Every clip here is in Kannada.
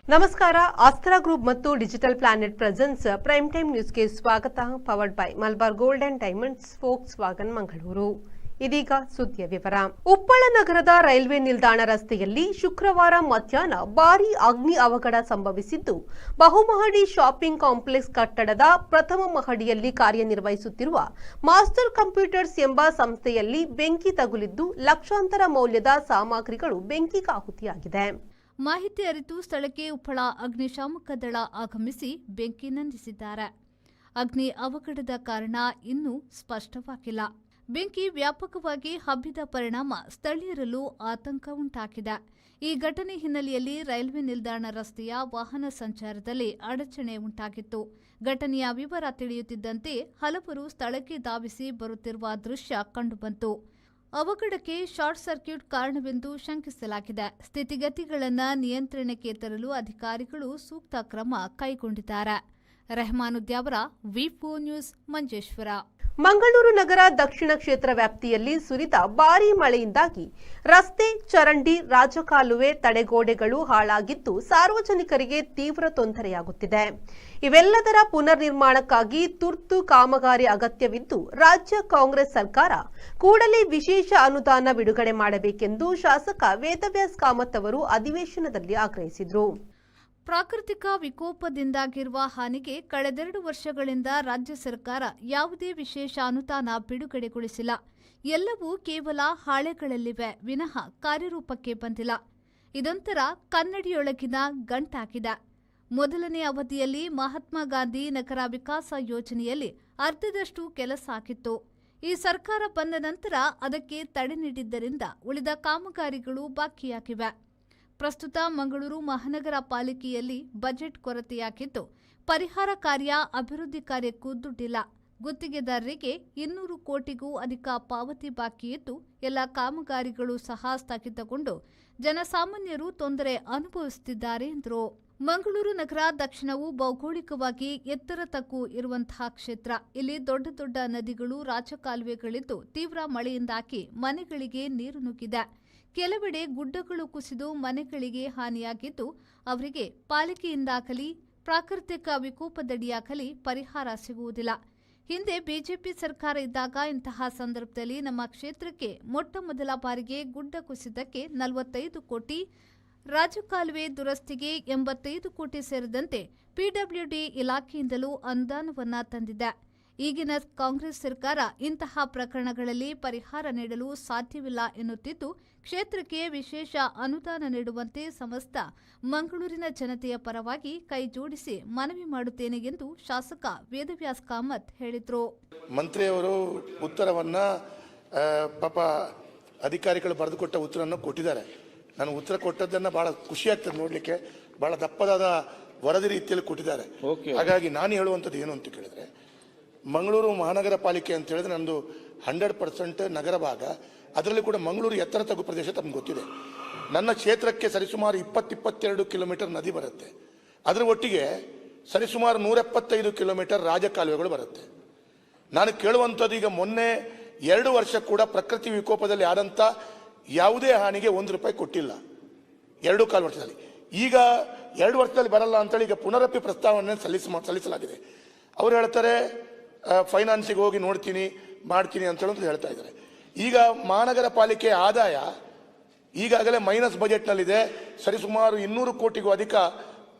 ನಮಸ್ಕಾರ. ಆಸ್ತ್ರ ಗ್ರೂಪ್ ಮತ್ತು digital planet presence prime time ನ್ಯೂಸ್ಗೆ ಸ್ವಾಗತ. Powered by Malabar gold and diamonds, Volkswagen Mangaluru. ಇದೀಗ ಸುದ್ದಿಯ ವಿವರ. ಉಪ್ಪಳ ನಗರದ ರೈಲ್ವೆ ನಿಲ್ದಾಣ ರಸ್ತೆಯಲ್ಲಿ ಶುಕ್ರವಾರ ಮಧ್ಯಾಹ್ನ ಭಾರೀ ಅಗ್ನಿ ಅವಘಡ ಸಂಭವಿಸಿದ್ದು, ಬಹುಮಹಡಿ ಶಾಪಿಂಗ್ ಕಾಂಪ್ಲೆಕ್ಸ್ ಕಟ್ಟಡದ ಪ್ರಥಮ ಮಹಡಿಯಲ್ಲಿ ಕಾರ್ಯನಿರ್ವಹಿಸುತ್ತಿರುವ ಮಾಸ್ಟರ್ ಕಂಪ್ಯೂಟರ್ಸ್ ಎಂಬ ಸಂಸ್ಥೆಯಲ್ಲಿ ಬೆಂಕಿ ತಗುಲಿದ್ದು, ಲಕ್ಷಾಂತರ ಮೌಲ್ಯದ ಸಾಮಗ್ರಿಗಳು ಬೆಂಕಿಗಾಹುತಿಯಾಗಿದೆ. ಮಾಹಿತಿ ಅರಿತು ಸ್ಥಳಕ್ಕೆ ಉಪ್ಪಳ ಅಗ್ನಿಶಾಮಕ ದಳ ಆಗಮಿಸಿ ಬೆಂಕಿ ನಂದಿಸಿದ್ದಾರೆ. ಅಗ್ನಿ ಅವಘಡದ ಕಾರಣ ಇನ್ನೂ ಸ್ಪಷ್ಟವಾಗಿಲ್ಲ. ಬೆಂಕಿ ವ್ಯಾಪಕವಾಗಿ ಹಬ್ಬಿದ ಪರಿಣಾಮ ಸ್ಥಳೀಯರಲ್ಲೂ ಆತಂಕ ಉಂಟಾಗಿದೆ. ಈ ಘಟನೆ ಹಿನ್ನೆಲೆಯಲ್ಲಿ ರೈಲ್ವೆ ನಿಲ್ದಾಣ ರಸ್ತೆಯ ವಾಹನ ಸಂಚಾರದಲ್ಲಿ ಅಡಚಣೆ ಉಂಟಾಗಿತ್ತು. ಘಟನೆಯ ವಿವರ ತಿಳಿಯುತ್ತಿದ್ದಂತೆ ಹಲವರು ಸ್ಥಳಕ್ಕೆ ಧಾವಿಸಿ ಬರುತ್ತಿರುವ ದೃಶ್ಯ ಕಂಡುಬಂತು. ಅವಘಡಕ್ಕೆ ಶಾರ್ಟ್ ಸರ್ಕ್ಯೂಟ್ ಕಾರಣವೆಂದು ಶಂಕಿಸಲಾಗಿದೆ. ಸ್ಥಿತಿಗತಿಗಳನ್ನು ನಿಯಂತ್ರಣಕ್ಕೆ ತರಲು ಅಧಿಕಾರಿಗಳು ಸೂಕ್ತ ಕ್ರಮ ಕೈಗೊಂಡಿದ್ದಾರೆ. ರೆಹಮಾನುದ್ಯಾವರ, ವಿ4 ನ್ಯೂಸ್, ಮಂಜೇಶ್ವರ. ಮಂಗಳೂರು ನಗರ ದಕ್ಷಿಣ ಕ್ಷೇತ್ರ ವ್ಯಾಪ್ತಿಯಲ್ಲಿ ಸುರಿದ ಭಾರೀ ಮಳೆಯಿಂದಾಗಿ ರಸ್ತೆ, ಚರಂಡಿ, ರಾಜಕಾಲುವೆ, ತಡೆಗೋಡೆಗಳು ಹಾಳಾಗಿದ್ದು ಸಾರ್ವಜನಿಕರಿಗೆ ತೀವ್ರ ತೊಂದರೆಯಾಗುತ್ತಿದೆ. ಇವೆಲ್ಲದರ ಪುನರ್ ನಿರ್ಮಾಣಕ್ಕಾಗಿ ತುರ್ತು ಕಾಮಗಾರಿ ಅಗತ್ಯವಿದ್ದು, ರಾಜ್ಯ ಕಾಂಗ್ರೆಸ್ ಸರ್ಕಾರ ಕೂಡಲೇ ವಿಶೇಷ ಅನುದಾನ ಬಿಡುಗಡೆ ಮಾಡಬೇಕೆಂದು ಶಾಸಕ ವೇದವ್ಯಾಸ್ ಕಾಮತ್ ಅವರು ಅಧಿವೇಶನದಲ್ಲಿ ಆಗ್ರಹಿಸಿದರು. ಪ್ರಾಕೃತಿಕ ವಿಕೋಪದಿಂದಾಗಿರುವ ಹಾನಿಗೆ ಕಳೆದೆರಡು ವರ್ಷಗಳಿಂದ ರಾಜ್ಯ ಸರ್ಕಾರ ಯಾವುದೇ ವಿಶೇಷ ಅನುದಾನ ಬಿಡುಗಡೆಗೊಳಿಸಿಲ್ಲ. ಎಲ್ಲವೂ ಕೇವಲ ಹಾಳೆಗಳಲ್ಲಿವೆ ವಿನಃ ಕಾರ್ಯರೂಪಕ್ಕೆ ಬಂದಿಲ್ಲ. ಇದೊಂಥರ ಕನ್ನಡಿಯೊಳಗಿನ ಗಂಟಾಗಿದೆ. ಮೊದಲನೇ ಅವಧಿಯಲ್ಲಿ ಮಹಾತ್ಮ ಗಾಂಧಿ ನಗರ ವಿಕಾಸ ಯೋಜನೆಯಲ್ಲಿ ಅರ್ಧದಷ್ಟು ಕೆಲಸ ಆಗಿತ್ತು. ಈ ಸರ್ಕಾರ ಬಂದ ನಂತರ ಅದಕ್ಕೆ ತಡೆ ನೀಡಿದ್ದರಿಂದ ಉಳಿದ ಕಾಮಗಾರಿಗಳು ಬಾಕಿಯಾಗಿವೆ. ಪ್ರಸ್ತುತ ಮಂಗಳೂರು ಮಹಾನಗರ ಪಾಲಿಕೆಯಲ್ಲಿ ಬಜೆಟ್ ಕೊರತೆಯಾಗಿದ್ದು, ಪರಿಹಾರ ಕಾರ್ಯ, ಅಭಿವೃದ್ಧಿ ಕಾರ್ಯಕ್ಕೂ ದುಡ್ಡಿಲ್ಲ. ಗುತ್ತಿಗೆದಾರರಿಗೆ 200 ಕೋಟಿಗೂ ಅಧಿಕ ಪಾವತಿ ಬಾಕಿಯಿದ್ದು, ಎಲ್ಲ ಕಾಮಗಾರಿಗಳು ಸಹ ಸ್ಥಗಿತಗೊಂಡು ಜನಸಾಮಾನ್ಯರು ತೊಂದರೆ ಅನುಭವಿಸುತ್ತಿದ್ದಾರೆ ಎಂದರು. ಮಂಗಳೂರು ನಗರ ದಕ್ಷಿಣವು ಭೌಗೋಳಿಕವಾಗಿ ಎತ್ತರ ತಗ್ಗು ಇರುವಂತಹ ಕ್ಷೇತ್ರ. ಇಲ್ಲಿ ದೊಡ್ಡ ದೊಡ್ಡ ನದಿಗಳು, ರಾಜಕಾಲುವೆಗಳಿದ್ದು ತೀವ್ರ ಮಳೆಯಿಂದಾಗಿ ಮನೆಗಳಿಗೆ ನೀರು ನುಗ್ಗಿದೆ. ಕೆಲವೆಡೆ ಗುಡ್ಡಗಳು ಕುಸಿದು ಮನೆಗಳಿಗೆ ಹಾನಿಯಾಗಿದ್ದು, ಅವರಿಗೆ ಪಾಲಿಕೆಯಿಂದಾಗಲಿ ಪ್ರಾಕೃತಿಕ ವಿಕೋಪದಡಿಯಾಗಲಿ ಪರಿಹಾರ ಸಿಗುವುದಿಲ್ಲ. ಹಿಂದೆ ಬಿಜೆಪಿ ಸರ್ಕಾರ ಇದ್ದಾಗ ಇಂತಹ ಸಂದರ್ಭದಲ್ಲಿ ನಮ್ಮ ಕ್ಷೇತ್ರಕ್ಕೆ ಮೊಟ್ಟಮೊದಲ ಬಾರಿಗೆ ಗುಡ್ಡ ಕುಸಿತಕ್ಕೆ 45 ಕೋಟಿ, ರಾಜಕಾಲುವೆ ದುರಸ್ತಿಗೆ 85 ಕೋಟಿ ಸೇರಿದಂತೆ ಪಿಡಬ್ಲ್ಯೂಡಿ ಇಲಾಖೆಯಿಂದಲೂ ಅನುದಾನವನ್ನ ತಂದಿದೆ. ಈಗಿನ ಕಾಂಗ್ರೆಸ್ ಸರ್ಕಾರ ಇಂತಹ ಪ್ರಕರಣಗಳಲ್ಲಿ ಪರಿಹಾರ ನೀಡಲು ಸಾಧ್ಯವಿಲ್ಲ ಎನ್ನುತ್ತಿದ್ದು, ಕ್ಷೇತ್ರಕ್ಕೆ ವಿಶೇಷ ಅನುದಾನ ನೀಡುವಂತೆ ಸಮಸ್ತ ಮಂಗಳೂರಿನ ಜನತೆಯ ಪರವಾಗಿ ಕೈ ಜೋಡಿಸಿ ಮನವಿ ಮಾಡುತ್ತೇನೆ ಎಂದು ಶಾಸಕ ವೇದವ್ಯಾಸ್ ಕಾಮತ್ ಹೇಳಿದರು. ಮಂತ್ರಿಯವರು ಉತ್ತರವನ್ನ ಪಾಪ ಅಧಿಕಾರಿಗಳು ಬರೆದುಕೊಟ್ಟ ಉತ್ತರವನ್ನು ಕೊಟ್ಟಿದ್ದಾರೆ. ನಾನು ಉತ್ತರ ಕೊಟ್ಟದ್ದನ್ನು ಬಹಳ ಖುಷಿ ಆಗ್ತದೆ ನೋಡ್ಲಿಕ್ಕೆ. ಬಹಳ ದಪ್ಪದಾದ ವರದಿ ರೀತಿಯಲ್ಲಿ ಕೊಟ್ಟಿದ್ದಾರೆ. ಹಾಗಾಗಿ ನಾನು ಹೇಳುವಂಥದ್ದು ಏನು ಅಂತ ಕೇಳಿದ್ರೆ, ಮಂಗಳೂರು ಮಹಾನಗರ ಪಾಲಿಕೆ ಅಂತ ಹೇಳಿದ್ರೆ ನಂದು 100% ನಗರ ಭಾಗ. ಅದರಲ್ಲಿ ಕೂಡ ಮಂಗಳೂರು ಎತ್ತರ ತಗ್ಗು ಪ್ರದೇಶ ತಮ್ಗೆ ಗೊತ್ತಿದೆ. ನನ್ನ ಕ್ಷೇತ್ರಕ್ಕೆ ಸರಿಸುಮಾರು 20-22 ಕಿಲೋಮೀಟರ್ ನದಿ ಬರುತ್ತೆ. ಅದರ ಒಟ್ಟಿಗೆ ಸರಿಸುಮಾರು 175 ಕಿಲೋಮೀಟರ್ ರಾಜಕಾಲುವೆಗಳು ಬರುತ್ತೆ. ನಾನು ಕೇಳುವಂಥದ್ದು, ಈಗ ಮೊನ್ನೆ 2 ವರ್ಷ ಕೂಡ ಪ್ರಕೃತಿ ವಿಕೋಪದಲ್ಲಿ ಆದಂಥ ಯಾವುದೇ ಹಾನಿಗೆ 1 ರೂಪಾಯಿ ಕೊಟ್ಟಿಲ್ಲ 2.25 ವರ್ಷದಲ್ಲಿ. ಈಗ 2 ವರ್ಷದಲ್ಲಿ ಬರಲ್ಲ ಅಂತೇಳಿ ಈಗ ಪುನರಪಿ ಪ್ರಸ್ತಾವನೆ ಸಲ್ಲಿಸಲಾಗಿದೆ. ಅವರು ಹೇಳ್ತಾರೆ ಫೈನಾನ್ಸಿಗೆ ಹೋಗಿ ನೋಡ್ತೀನಿ ಮಾಡ್ತೀನಿ ಅಂತ ಹೇಳಿ ಹೇಳ್ತಾ ಇದ್ದಾರೆ. ಈಗ ಮಹಾನಗರ ಪಾಲಿಕೆ ಆದಾಯ ಈಗಾಗಲೇ ಮೈನಸ್ ಬಜೆಟ್ನಲ್ಲಿದೆ. ಸರಿಸುಮಾರು 200 ಕೋಟಿಗೂ ಅಧಿಕ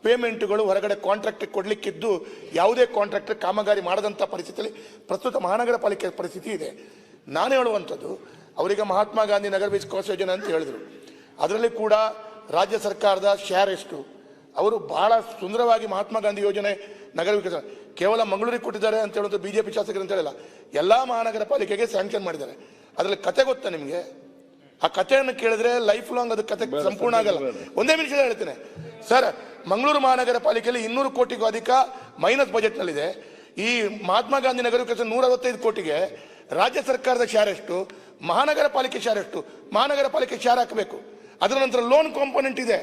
ಪೇಮೆಂಟ್ಗಳು ಹೊರಗಡೆ ಕಾಂಟ್ರಾಕ್ಟ್ ಕೊಡ್ಲಿಕ್ಕಿದ್ದು, ಯಾವುದೇ ಕಾಂಟ್ರಾಕ್ಟರ್ ಕಾಮಗಾರಿ ಮಾಡದಂಥ ಪರಿಸ್ಥಿತಿಯಲ್ಲಿ ಪ್ರಸ್ತುತ ಮಹಾನಗರ ಪಾಲಿಕೆ ಪರಿಸ್ಥಿತಿ ಇದೆ. ನಾನು ಹೇಳುವಂಥದ್ದು, ಅವರಿಗೆ ಮಹಾತ್ಮ ಗಾಂಧಿ ನಗರ ವಿಕಾಸ ಯೋಜನೆ ಅಂತ ಹೇಳಿದರು. ಅದರಲ್ಲಿ ಕೂಡ ರಾಜ್ಯ ಸರ್ಕಾರದ ಶೇರ್ ಎಷ್ಟು? ಅವರು ಬಹಳ ಸುಂದರವಾಗಿ ಮಹಾತ್ಮ ಗಾಂಧಿ ಯೋಜನೆ ನಗರ ವಿಕಾಸ ಕೇವಲ ಮಂಗಳೂರಿಗೆ ಕೊಟ್ಟಿದ್ದಾರೆ ಅಂತ ಹೇಳೋದು ಬಿಜೆಪಿ ಶಾಸಕರು ಅಂತ ಹೇಳಿಲ್ಲ, ಎಲ್ಲಾ ಮಹಾನಗರ ಪಾಲಿಕೆಗೆ ಸ್ಯಾಂಕ್ಷನ್ ಮಾಡಿದ್ದಾರೆ. ಅದರಲ್ಲಿ ಕತೆ ಗೊತ್ತಾ ನಿಮಗೆ? ಆ ಕಥೆಯನ್ನು ಕೇಳಿದ್ರೆ ಲೈಫ್ ಲಾಂಗ್ ಅದು ಕತೆ ಸಂಪೂರ್ಣ ಆಗಲ್ಲ. ಒಂದೇ ನಿಮಿಷ ಹೇಳ್ತೇನೆ ಸರ್. ಮಂಗಳೂರು ಮಹಾನಗರ ಪಾಲಿಕೆಯಲ್ಲಿ 200 ಕೋಟಿಗೂ ಅಧಿಕ ಮೈನಸ್ ಬಜೆಟ್ ನಲ್ಲಿದೆ. ಈ ಮಹಾತ್ಮ ಗಾಂಧಿ ನಗರ ವಿಕಾಸ 165 ಕೋಟಿಗೆ ರಾಜ್ಯ ಸರ್ಕಾರದ ಶೇರ್ ಎಷ್ಟು? ಮಹಾನಗರ ಪಾಲಿಕೆ ಶೇರ್ ಎಷ್ಟು? ಮಹಾನಗರ ಪಾಲಿಕೆ ಶೇರ್ ಹಾಕಬೇಕು. ಅದರ ನಂತರ ಲೋನ್ ಕಾಂಪೋನೆಂಟ್ ಇದೆ,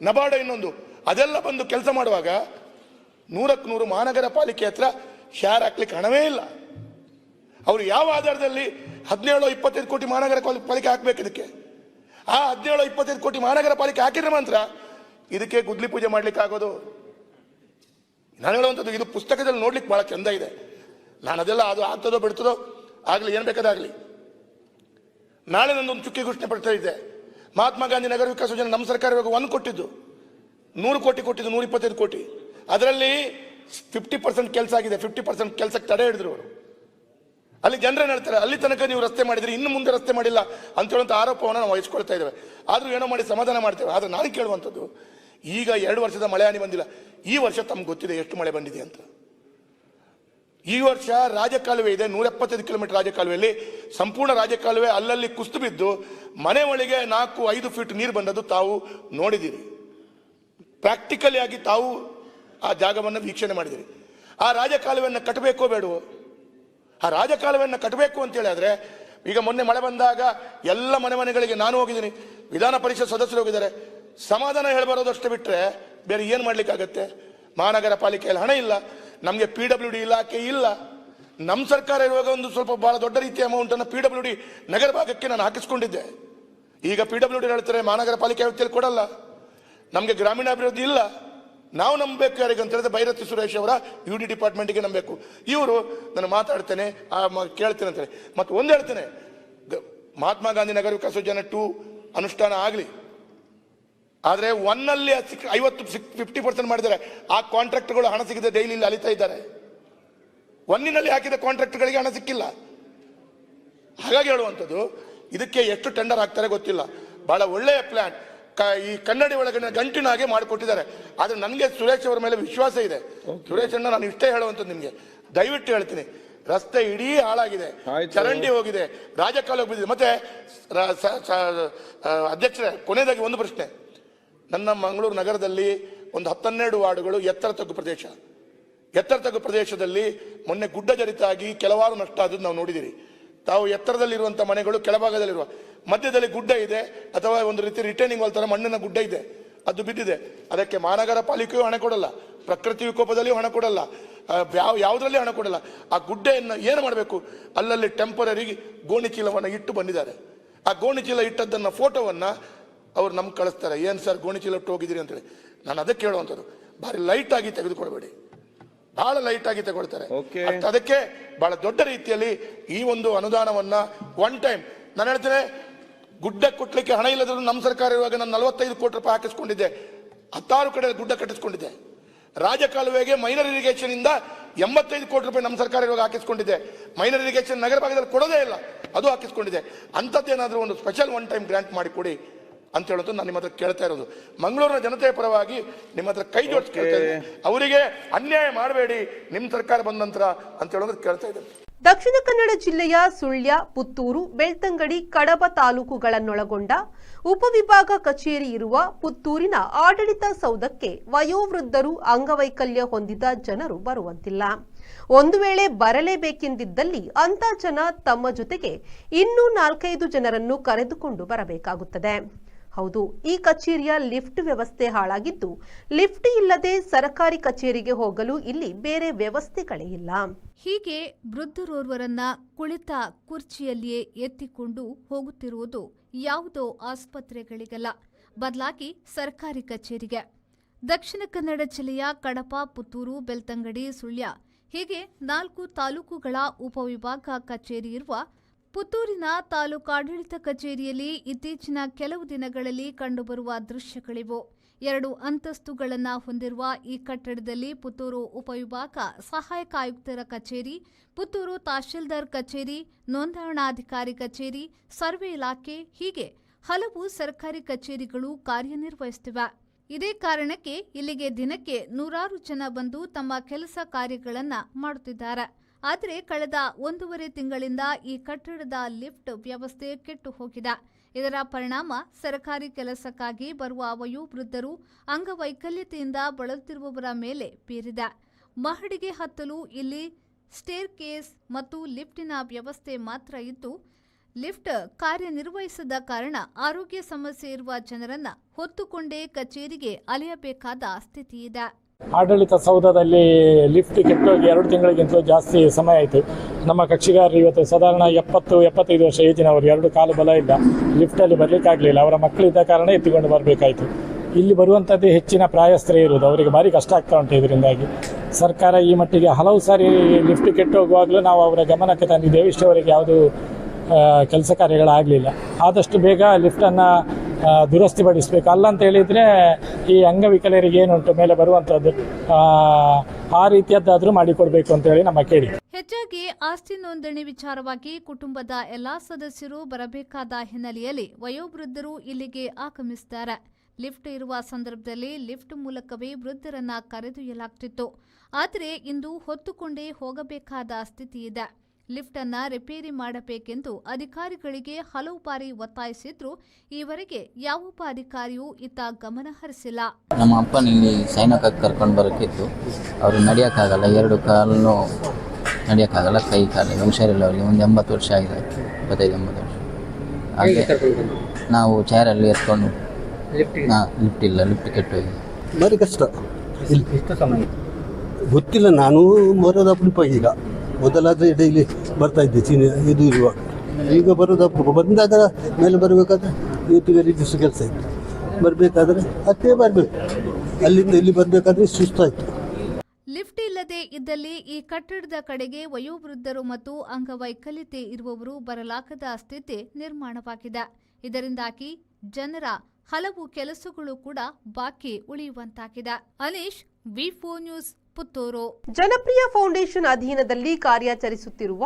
ನಬಾರ್ಡ್ ಇನ್ನೊಂದು, ಅದೆಲ್ಲ ಬಂದು ಕೆಲಸ ಮಾಡುವಾಗ 100ಕ್ಕೆ 100 ಮಹಾನಗರ ಪಾಲಿಕೆ ಹತ್ರ ಶೇರ್ ಹಾಕ್ಲಿಕ್ಕೆ ಹಣವೇ ಇಲ್ಲ. ಅವರು ಯಾವ ಆಧಾರದಲ್ಲಿ 17-25 ಕೋಟಿ ಮಹಾನಗರ ಪಾಲಿಕೆ ಹಾಕಬೇಕು? ಇದಕ್ಕೆ ಆ 17-25 ಕೋಟಿ ಮಹಾನಗರ ಪಾಲಿಕೆ ಹಾಕಿದ್ರೆ ಮಾತ್ರ ಇದಕ್ಕೆ ಗುದ್ಲಿ ಪೂಜೆ ಮಾಡ್ಲಿಕ್ಕೆ ಆಗೋದು? ನಾನು ಹೇಳುವಂಥದ್ದು ಇದು ಪುಸ್ತಕದಲ್ಲಿ ನೋಡ್ಲಿಕ್ಕೆ ಬಹಳ ಚಂದ ಇದೆ. ನಾನು ಅದೆಲ್ಲ ಅದು ಆಗ್ತದೋ ಬಿಡ್ತದೋ ಆಗಲಿ, ಏನು ಬೇಕಾದಾಗಲಿ. ನಾಳೆ ನಂದೊಂದು ಚುಕ್ಕಿ ಘೋಷಣೆ ಪಡ್ತಾ ಇದ್ದೆ. ಮಹಾತ್ಮ ಗಾಂಧಿ ನಗರ ವಿಕಾಸ ಯೋಜನೆ ನಮ್ಮ ಸರ್ಕಾರ ಇವಾಗ 1 ಕೊಟ್ಟಿದ್ದು 100 ಕೋಟಿ ಕೊಟ್ಟಿದ್ದು, 125 ಕೋಟಿ. ಅದರಲ್ಲಿ 50% ಕೆಲಸ ಆಗಿದೆ, 50% ಕೆಲಸಕ್ಕೆ ತಡೆ ಹಿಡಿದ್ರು ಅವರು. ಅಲ್ಲಿ ಜನರೇನು ಹೇಳ್ತಾರೆ, ಅಲ್ಲಿ ತನಕ ನೀವು ರಸ್ತೆ ಮಾಡಿದ್ರಿ, ಇನ್ನು ಮುಂದೆ ರಸ್ತೆ ಮಾಡಿಲ್ಲ ಅಂತ ಹೇಳುವಂಥ ಆರೋಪವನ್ನು ನಾವು ವಹಿಸ್ಕೊಳ್ತಾ ಇದ್ದೇವೆ. ಆದರೂ ಏನೋ ಮಾಡಿ ಸಮಾಧಾನ ಮಾಡ್ತೇವೆ. ಆದರೆ ನಾನು ಕೇಳುವಂಥದ್ದು, ಈಗ 2 ವರ್ಷದ ಮಳೆ ಹಾನಿ ಬಂದಿಲ್ಲ. ಈ ವರ್ಷ ತಮ್ಗೆ ಗೊತ್ತಿದೆ ಎಷ್ಟು ಮಳೆ ಬಂದಿದೆ ಅಂತ. ಈ ವರ್ಷ ರಾಜಕಾಲುವೆ ಇದೆ, 175 ಕಿಲೋಮೀಟರ್ ರಾಜಕಾಲುವೆಯಲ್ಲಿ ಸಂಪೂರ್ಣ ರಾಜಕಾಲುವೆ ಅಲ್ಲಲ್ಲಿ ಕುಸಿದು ಬಿದ್ದು ಮನೆ ಒಳಗೆ 4-5 ಫೀಟ್ ನೀರು ಬಂದದ್ದು ತಾವು ನೋಡಿದ್ದೀರಿ. ಪ್ರಾಕ್ಟಿಕಲಿ ಆಗಿ ತಾವು ಆ ಜಾಗವನ್ನು ವೀಕ್ಷಣೆ ಮಾಡಿದಿರಿ. ಆ ರಾಜಕಾಲುವೆಯನ್ನು ಕಟ್ಟಬೇಕೋ ಬೇಡವೋ? ಆ ರಾಜಕಾಲುವೆಯನ್ನು ಕಟ್ಟಬೇಕು ಅಂತೇಳಿ ಆದರೆ, ಈಗ ಮೊನ್ನೆ ಮಳೆ ಬಂದಾಗ ಎಲ್ಲ ಮನೆಗಳಿಗೆ ನಾನು ಹೋಗಿದ್ದೀನಿ, ವಿಧಾನ ಪರಿಷತ್ ಸದಸ್ಯರು ಹೋಗಿದ್ದಾರೆ. ಸಮಾಧಾನ ಹೇಳಬರೋದಷ್ಟು ಬಿಟ್ಟರೆ ಬೇರೆ ಏನು ಮಾಡ್ಲಿಕ್ಕಾಗತ್ತೆ? ಮಹಾನಗರ ಪಾಲಿಕೆಯಲ್ಲಿ ಹಣ ಇಲ್ಲ, ನಮಗೆ PWD ಇಲಾಖೆ ಇಲ್ಲ. ನಮ್ಮ ಸರ್ಕಾರ ಇರುವಾಗ ಒಂದು ಸ್ವಲ್ಪ ಬಹಳ ದೊಡ್ಡ ರೀತಿಯ ಅಮೌಂಟನ್ನು PWD ನಗರ ಭಾಗಕ್ಕೆ ನಾನು ಹಾಕಿಸ್ಕೊಂಡಿದ್ದೆ. ಈಗ PWD ಹೇಳ್ತಾರೆ ಮಹಾನಗರ ಪಾಲಿಕೆ ವ್ಯಾಪ್ತಿಯಲ್ಲಿ ಕೊಡಲ್ಲ, ನಮಗೆ ಗ್ರಾಮೀಣಾಭಿವೃದ್ಧಿ ಇಲ್ಲ. ನಾವು ನಂಬಬೇಕು ಯಾರಿಗೆ ಅಂತ ಹೇಳಿದ್ರೆ ಭೈರತಿ ಸುರೇಶ್ ಅವರ UD ಡಿಪಾರ್ಟ್ಮೆಂಟ್ಗೆ ನಂಬಬೇಕು. ಇವರು ನಾನು ಮಾತಾಡ್ತೇನೆ ಕೇಳ್ತೇನೆ ಅಂತೇಳಿ. ಮತ್ತು ಒಂದು ಹೇಳ್ತೇನೆ, ಮಹಾತ್ಮ ಗಾಂಧಿ ನಗರ ವಿಕಾಸ ಯೋಜನೆ 2 ಅನುಷ್ಠಾನ ಆಗಲಿ, ಆದರೆ 1ನಲ್ಲಿ 50% ಮಾಡಿದ್ದಾರೆ. ಆ ಕಾಂಟ್ರಾಕ್ಟ್ಗಳು ಹಣ ಸಿಗದೆ ಡೈಲಿ ಇಲ್ಲಿ ಅಲಿತಾ ಇದ್ದಾರೆ. 1ನಲ್ಲಿ ಹಾಕಿದ ಕಾಂಟ್ರಾಕ್ಟ್ಗಳಿಗೆ ಹಣ ಸಿಕ್ಕಿಲ್ಲ. ಹಾಗಾಗಿ ಹೇಳುವಂಥದ್ದು, ಇದಕ್ಕೆ ಎಷ್ಟು ಟೆಂಡರ್ ಹಾಕ್ತಾರೆ ಗೊತ್ತಿಲ್ಲ. ಬಹಳ ಒಳ್ಳೆಯ ಪ್ಲಾನ್ ಈ ಕನ್ನಡಿ ಒಳಗಡೆ ಗಂಟಿನ ಹಾಗೆ ಮಾಡಿಕೊಟ್ಟಿದ್ದಾರೆ. ಆದರೆ ನನಗೆ ಸುರೇಶ್ ಅವರ ಮೇಲೆ ವಿಶ್ವಾಸ ಇದೆ. ಸುರೇಶ್ ಅಣ್ಣ, ನಾನು ಇಷ್ಟೇ ಹೇಳುವಂಥದ್ದು ನಿಮಗೆ, ದಯವಿಟ್ಟು ಹೇಳ್ತೀನಿ, ರಸ್ತೆ ಇಡೀ ಹಾಳಾಗಿದೆ, ಚರಂಡಿ ಹೋಗಿದೆ, ರಾಜಕಾಲುವೆ ಬಿದ್ದಿದೆ. ಮತ್ತೆ ಅಧ್ಯಕ್ಷರೇ, ಕೊನೆಯದಾಗಿ ಒಂದು ಪ್ರಶ್ನೆ. ನನ್ನ ಮಂಗಳೂರು ನಗರದಲ್ಲಿ ಒಂದು 10-12 ವಾರ್ಡುಗಳು ಎತ್ತರ ತಗ್ಗು ಪ್ರದೇಶ. ಎತ್ತರ ತಗ್ಗು ಪ್ರದೇಶದಲ್ಲಿ ಮೊನ್ನೆ ಗುಡ್ಡ ಜರಿತಾಗಿ ಕೆಲವಾರು ನಷ್ಟ ಆದದ್ದು ನಾವು ನೋಡಿದಿರಿ. ತಾವು ಎತ್ತರದಲ್ಲಿರುವಂಥ ಮನೆಗಳು ಕೆಳಭಾಗದಲ್ಲಿರುವ, ಮಧ್ಯದಲ್ಲಿ ಗುಡ್ಡ ಇದೆ ಅಥವಾ ಒಂದು ರೀತಿ ರಿಟೈನಿಂಗ್ ವಾಲ್ ಥರ ಮಣ್ಣಿನ ಗುಡ್ಡ ಇದೆ, ಅದು ಬಿದ್ದಿದೆ. ಅದಕ್ಕೆ ಮಹಾನಗರ ಪಾಲಿಕೆಯೂ ಹಣ ಕೊಡಲ್ಲ, ಪ್ರಕೃತಿ ವಿಕೋಪದಲ್ಲಿಯೂ ಹಣ ಕೊಡಲ್ಲ, ಯಾವುದರಲ್ಲಿ ಹಣ ಕೊಡಲ್ಲ. ಆ ಗುಡ್ಡೆಯನ್ನು ಏನು ಮಾಡಬೇಕು? ಅಲ್ಲಲ್ಲಿ ಟೆಂಪರರಿ ಗೋಣಿ ಚೀಲವನ್ನು ಇಟ್ಟು ಬಂದಿದ್ದಾರೆ. ಆ ಗೋಣಿ ಚೀಲ ಇಟ್ಟದ್ದನ್ನು ಫೋಟೋವನ್ನು ಅವ್ರು ನಮ್ಗೆ ಕಳಿಸ್ತಾರೆ. ಏನು ಸರ್ ಗೋಣಿ ಚೀಲ ಇಟ್ಟು ಹೋಗಿದ್ದೀರಿ ಅಂತೇಳಿ. ನಾನು ಅದಕ್ಕೆ ಹೇಳುವಂಥದ್ದು, ಭಾರಿ ಲೈಟ್ ಆಗಿ ತೆಗೆದುಕೊಳ್ಬೇಡಿ, ಬಹಳ ಲೈಟ್ ಆಗಿ ತಗೊಳ್ತಾರೆ. ಅದಕ್ಕೆ ಬಹಳ ದೊಡ್ಡ ರೀತಿಯಲ್ಲಿ ಈ ಒಂದು ಅನುದಾನವನ್ನ 1 ಟೈಮ್ ನಾನು ಹೇಳ್ತೇನೆ. ಗುಡ್ಡ ಕೊಟ್ಲಿಕ್ಕೆ ಹಣ ಇಲ್ಲದ್ರು ನಮ್ಮ ಸರ್ಕಾರ ಇರುವಾಗ ನಾನು 45 ಕೋಟಿ ರೂಪಾಯಿ ಹಾಕಿಸ್ಕೊಂಡಿದ್ದೆ, 16 ಕಡೆ ಗುಡ್ಡ ಕಟ್ಟಿಸ್ಕೊಂಡಿದ್ದೆ. ರಾಜಕಾಲುವೆಗೆ ಮೈನರ್ ಇರಿಗೇಷನ್ ಇಂದ 85 ಕೋಟಿ ರೂಪಾಯಿ ನಮ್ಮ ಸರ್ಕಾರ ಇರುವಾಗ ಹಾಕಿಸ್ಕೊಂಡಿದ್ದೆ. ಮೈನರ್ ಇರಿಗೇಷನ್ ನಗರ ಭಾಗದಲ್ಲಿ ಕೊಡೋದೇ ಇಲ್ಲ, ಅದು ಹಾಕಿಸ್ಕೊಂಡಿದ್ದೆ. ಅಂಥದ್ದೇನಾದ್ರೂ ಒಂದು ಸ್ಪೆಷಲ್ 1 ಟೈಮ್ ಗ್ರಾಂಟ್ ಮಾಡಿಕೊಡಿ ಅಂತ ಹೇಳೋದು ನಾನು ನಿಮ್ಮ ಹತ್ರ ಕೇಳ್ತಾ ಇರೋದು. ಮಂಗಳೂರಿನ ಜನತೆಯ ಪರವಾಗಿ ನಿಮ್ಮ ಹತ್ರ ಕೈ ಜೋಡಿಸಿ ಕೇಳ್ತಾ ಇದ್ದೇನೆ, ಅವರಿಗೆ ಅನ್ಯಾಯ ಮಾಡಬೇಡಿ ನಿಮ್ಮ ಸರ್ಕಾರ ಬಂದ ನಂತರ ಅಂತ ಹೇಳೋದು ಕೇಳ್ತಾ ಇದ್ದೇನೆ. ದಕ್ಷಿಣ ಕನ್ನಡ ಜಿಲ್ಲೆಯ ಸುಳ್ಯ, ಪುತ್ತೂರು, ಬೆಳ್ತಂಗಡಿ, ಕಡಬ ತಾಲೂಕುಗಳನ್ನೊಳಗೊಂಡ ಉಪವಿಭಾಗ ಕಚೇರಿ ಇರುವ ಪುತ್ತೂರಿನ ಆಡಳಿತ ಸೌಧಕ್ಕೆ ವಯೋವೃದ್ಧರು, ಅಂಗವೈಕಲ್ಯ ಹೊಂದಿದ ಜನರು ಬರುವಂತಿಲ್ಲ. ಒಂದು ವೇಳೆ ಬರಲೇಬೇಕೆಂದಿದ್ದಲ್ಲಿ ಅಂತ ಜನ ತಮ್ಮ ಜೊತೆಗೆ ಇನ್ನೂ 4-5 ಜನರನ್ನು ಕರೆದುಕೊಂಡು ಬರಬೇಕಾಗುತ್ತದೆ. ಹೌದು, ಈ ಕಚೇರಿಯ ಲಿಫ್ಟ್ ವ್ಯವಸ್ಥೆ ಹಾಳಾಗಿದ್ದು, ಲಿಫ್ಟ್ ಇಲ್ಲದೆ ಸರ್ಕಾರಿ ಕಚೇರಿಗೆ ಹೋಗಲು ಇಲ್ಲಿ ಬೇರೆ ವ್ಯವಸ್ಥೆಗಳೇ ಇಲ್ಲ. ಹೀಗೆ ವೃದ್ಧರೋರ್ವರನ್ನ ಕುಳಿತ ಕುರ್ಚಿಯಲ್ಲಿಯೇ ಎತ್ತಿಕೊಂಡು ಹೋಗುತ್ತಿರುವುದು ಯಾವುದೋ ಆಸ್ಪತ್ರೆಗಳಿಗಲ್ಲ, ಬದಲಾಗಿ ಸರ್ಕಾರಿ ಕಚೇರಿಗೆ. ದಕ್ಷಿಣ ಕನ್ನಡ ಜಿಲ್ಲೆಯ ಕಡಪ, ಪುತ್ತೂರು, ಬೆಳ್ತಂಗಡಿ, ಸುಳ್ಯ ಹೀಗೆ 4 ತಾಲೂಕುಗಳ ಉಪವಿಭಾಗ ಕಚೇರಿ ಇರುವ ಪುತ್ತೂರಿನ ತಾಲೂಕಾಡಳಿತ ಕಚೇರಿಯಲ್ಲಿ ಇತ್ತೀಚಿನ ಕೆಲವು ದಿನಗಳಲ್ಲಿ ಕಂಡುಬರುವ ದೃಶ್ಯಗಳಿವು. 2 ಅಂತಸ್ತುಗಳನ್ನು ಹೊಂದಿರುವ ಈ ಕಟ್ಟಡದಲ್ಲಿ ಪುತ್ತೂರು ಉಪವಿಭಾಗ ಸಹಾಯಕ ಆಯುಕ್ತರ ಕಚೇರಿ, ಪುತ್ತೂರು ತಹಶೀಲ್ದಾರ್ ಕಚೇರಿ, ನೋಂದಣಾಧಿಕಾರಿ ಕಚೇರಿ, ಸರ್ವೆ ಇಲಾಖೆ ಹೀಗೆ ಹಲವು ಸರ್ಕಾರಿ ಕಚೇರಿಗಳು ಕಾರ್ಯನಿರ್ವಹಿಸುತ್ತಿವೆ. ಇದೇ ಕಾರಣಕ್ಕೆ ಇಲ್ಲಿಗೆ ದಿನಕ್ಕೆ 100 ಜನ ಬಂದು ತಮ್ಮ ಕೆಲಸ ಕಾರ್ಯಗಳನ್ನು ಮಾಡುತ್ತಿದ್ದಾರೆ. ಆದರೆ ಕಳೆದ 1.5 ತಿಂಗಳಿಂದ ಈ ಕಟ್ಟಡದ ಲಿಫ್ಟ್ ವ್ಯವಸ್ಥೆ ಕೆಟ್ಟು ಹೋಗಿದೆ. ಇದರ ಪರಿಣಾಮ ಸರ್ಕಾರಿ ಕೆಲಸಕ್ಕಾಗಿ ಬರುವ ವಯೋವೃದ್ಧರು, ಅಂಗವೈಕಲ್ಯತೆಯಿಂದ ಬಳಲುತ್ತಿರುವವರ ಮೇಲೆ ಬೀರಿದೆ. ಮಹಡಿಗೆ ಹತ್ತಲು ಇಲ್ಲಿ ಸ್ಟೇರ್ ಕೇಸ್ ಮತ್ತು ಲಿಫ್ಟಿನ ವ್ಯವಸ್ಥೆ ಮಾತ್ರ ಇದ್ದು, ಲಿಫ್ಟ್ ಕಾರ್ಯನಿರ್ವಹಿಸದ ಕಾರಣ ಆರೋಗ್ಯ ಸಮಸ್ಯೆ ಇರುವ ಜನರನ್ನ ಹೊತ್ತುಕೊಂಡೇ ಕಚೇರಿಗೆ ಅಲೆಯಬೇಕಾದ ಸ್ಥಿತಿ ಇದೆ. ಆಡಳಿತ ಸೌಧದಲ್ಲಿ ಲಿಫ್ಟ್ ಕೆಟ್ಟೋಗಿ 2 ತಿಂಗಳಿಗಿಂತಲೂ ಜಾಸ್ತಿ ಸಮಯ ಆಯಿತು. ನಮ್ಮ ಕಕ್ಷಿಗಾರರು ಇವತ್ತು ಸಾಧಾರಣ 70-75 ವರ್ಷ ಏಜಿನವರು, 2 ಕಾಲು ಬಲ ಇಲ್ಲ, ಲಿಫ್ಟಲ್ಲಿ ಬರಲಿಕ್ಕಾಗಲಿಲ್ಲ. ಅವರ ಮಕ್ಕಳಿದ್ದ ಕಾರಣ ಎತ್ತಿಕೊಂಡು ಬರಬೇಕಾಯಿತು. ಇಲ್ಲಿ ಬರುವಂಥದ್ದು ಹೆಚ್ಚಿನ ಪ್ರಾಯಸ್ಥರೇ ಇರುವುದು, ಅವರಿಗೆ ಭಾರಿ ಕಷ್ಟ ಆಗ್ತಾ ಉಂಟು. ಇದರಿಂದಾಗಿ ಸರ್ಕಾರ ಈ ಮಟ್ಟಿಗೆ ಹಲವು ಸಾರಿ ಲಿಫ್ಟ್ ಕೆಟ್ಟೋಗುವಾಗಲೂ ನಾವು ಅವರ ಗಮನಕ್ಕೆ ತಂದಿದ್ದೇವೆ, ಇಷ್ಟವರೆಗೆ ಯಾವುದು ಕೆಲಸ ಕಾರ್ಯಗಳಾಗಲಿಲ್ಲ. ಆದಷ್ಟು ಬೇಗ ಲಿಫ್ಟನ್ನು ದುರಸ್ತಿಪಡಿಸಬೇಕು. ಅಲ್ಲ ಅಂತ ಹೇಳಿದರೆ ಈ ಅಂಗವಿಕಲರಿಗೆ ಏನುಂಟು ಮೇಲೆ ಬರುವಂಥದ್ದು ಆ ರೀತಿಯದ್ದಾದರೂ ಮಾಡಿಕೊಡ್ಬೇಕು ಅಂತೇಳಿ ನಮ್ಮ ಕೇಳಿ. ಹೆಚ್ಚಾಗಿ ಆಸ್ತಿ ನೋಂದಣಿ ವಿಚಾರವಾಗಿ ಕುಟುಂಬದ ಎಲ್ಲಾ ಸದಸ್ಯರು ಬರಬೇಕಾದ ಹಿನ್ನೆಲೆಯಲ್ಲಿ ವಯೋವೃದ್ಧರು ಇಲ್ಲಿಗೆ ಆಗಮಿಸುತ್ತಾರೆ. ಲಿಫ್ಟ್ ಇರುವ ಸಂದರ್ಭದಲ್ಲಿ ಲಿಫ್ಟ್ ಮೂಲಕವೇ ವೃದ್ಧರನ್ನ ಕರೆದೊಯ್ಯಲಾಗ್ತಿತ್ತು. ಆದರೆ ಇಂದು ಹೊತ್ತುಕೊಂಡೇ ಹೋಗಬೇಕಾದ ಸ್ಥಿತಿ ಇದೆ. ಲಿಫ್ಟ್ ಅನ್ನ ರಿಪೇರಿ ಮಾಡಬೇಕೆಂದು ಅಧಿಕಾರಿಗಳಿಗೆ ಹಲವು ಬಾರಿ ಒತ್ತಾಯಿಸಿದ್ರು. ಈವರೆಗೆ ಯಾವೊಬ್ಬ ಅಧಿಕಾರಿಯೂ ಇತ್ತ ಗಮನ ಹರಿಸಿಲ್ಲ. ನಮ್ಮ ಅಪ್ಪನ ಇಲ್ಲಿ ಸೈನಕ್ಕೆ ಕರ್ಕೊಂಡು ಬರೋಕ್ಕಿತ್ತು. ಅವರು ನಡೆಯೋಕ್ಕಾಗಲ್ಲ, 2 ಕಾಲನ್ನು ನಡೆಯೋಕ್ಕಾಗಲ್ಲ, ಕೈ ಕಾಲು ಹುಷಾರಿಲ್ಲ. ಅವರಿಗೆ ಒಂದು 80 ವರ್ಷ ಆಗಿದೆ, 25-80 ವರ್ಷ. ಹಾಗೆ ನಾವು ಚೇರಲ್ಲಿ ಎತ್ಕೊಂಡು ಲಿಫ್ಟ್ ಇಲ್ಲ, ಲಿಫ್ಟ್ ಕೆಟ್ಟೋಗಿದೆ. ಭಾರಿ ಕಷ್ಟ. ಎಷ್ಟು ಸಮಯ ಗೊತ್ತಿಲ್ಲ, ನಾನು ಬರೋದು ಅಪರೂಪ. ಈಗ ಮೊದಲಾದರೆ ಡೈಲಿ ಬರ್ತಾ ಇದ್ದೆ ಇದು ಇರುವಾಗ. ಈಗ ಬರೋದು ಅಪರೂಪ. ಬಂದಾಗ ಮೇಲೆ ಬರಬೇಕಾದ್ರೆ ಇವತ್ತಿಗೆ ರಿಜಿಸ್ಟರ್ ಕೆಲಸ ಇತ್ತು, ಬರಬೇಕಾದ್ರೆ ಅಷ್ಟೇ ಬರಬೇಕು. ಅಲ್ಲಿಂದ ಇಲ್ಲಿ ಬರಬೇಕಾದ್ರೆ ಸುಸ್ತಾಯಿತು. ಲಿಫ್ಟ್ ಇಲ್ಲದೆ ಇದ್ದಲ್ಲಿ ಈ ಕಟ್ಟಡದ ಕಡೆಗೆ ವಯೋವೃದ್ಧರು ಮತ್ತು ಅಂಗವೈಕಲ್ಯತೆ ಇರುವವರು ಬರಲಾಗದ ಸ್ಥಿತಿ ನಿರ್ಮಾಣವಾಗಿದೆ. ಇದರಿಂದಾಗಿ ಜನರ ಹಲವು ಕೆಲಸಗಳು ಕೂಡ ಬಾಕಿ ಉಳಿಯುವಂತಾಗಿದೆ. ಅನೀಶ್, ವಿ4 ನ್ಯೂಸ್, ಪುತ್ತೂರು. ಜನಪ್ರಿಯ ಫೌಂಡೇಶನ್ ಅಧೀನದಲ್ಲಿ ಕಾರ್ಯಾಚರಿಸುತ್ತಿರುವ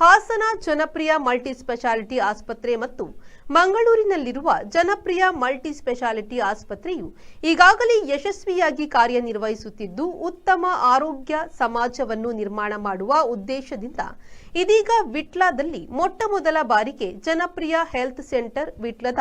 ಹಾಸನ ಜನಪ್ರಿಯ ಮಲ್ಟಿ ಸ್ಪೆಷಾಲಿಟಿ ಆಸ್ಪತ್ರೆ ಮತ್ತು ಮಂಗಳೂರಿನಲ್ಲಿರುವ ಜನಪ್ರಿಯ ಮಲ್ಟಿ ಸ್ಪೆಷಾಲಿಟಿ ಆಸ್ಪತ್ರೆಯು ಈಗಾಗಲೇ ಯಶಸ್ವಿಯಾಗಿ ಕಾರ್ಯನಿರ್ವಹಿಸುತ್ತಿದ್ದು ಉತ್ತಮ ಆರೋಗ್ಯ ಸಮಾಜವನ್ನು ನಿರ್ಮಾಣ ಮಾಡುವ ಉದ್ದೇಶದಿಂದ ಇದೀಗ ವಿಟ್ಲದಲ್ಲಿ ಮೊಟ್ಟಮೊದಲ ಬಾರಿಗೆ ಜನಪ್ರಿಯ ಹೆಲ್ತ್ ಸೆಂಟರ್ ವಿಟ್ಲದ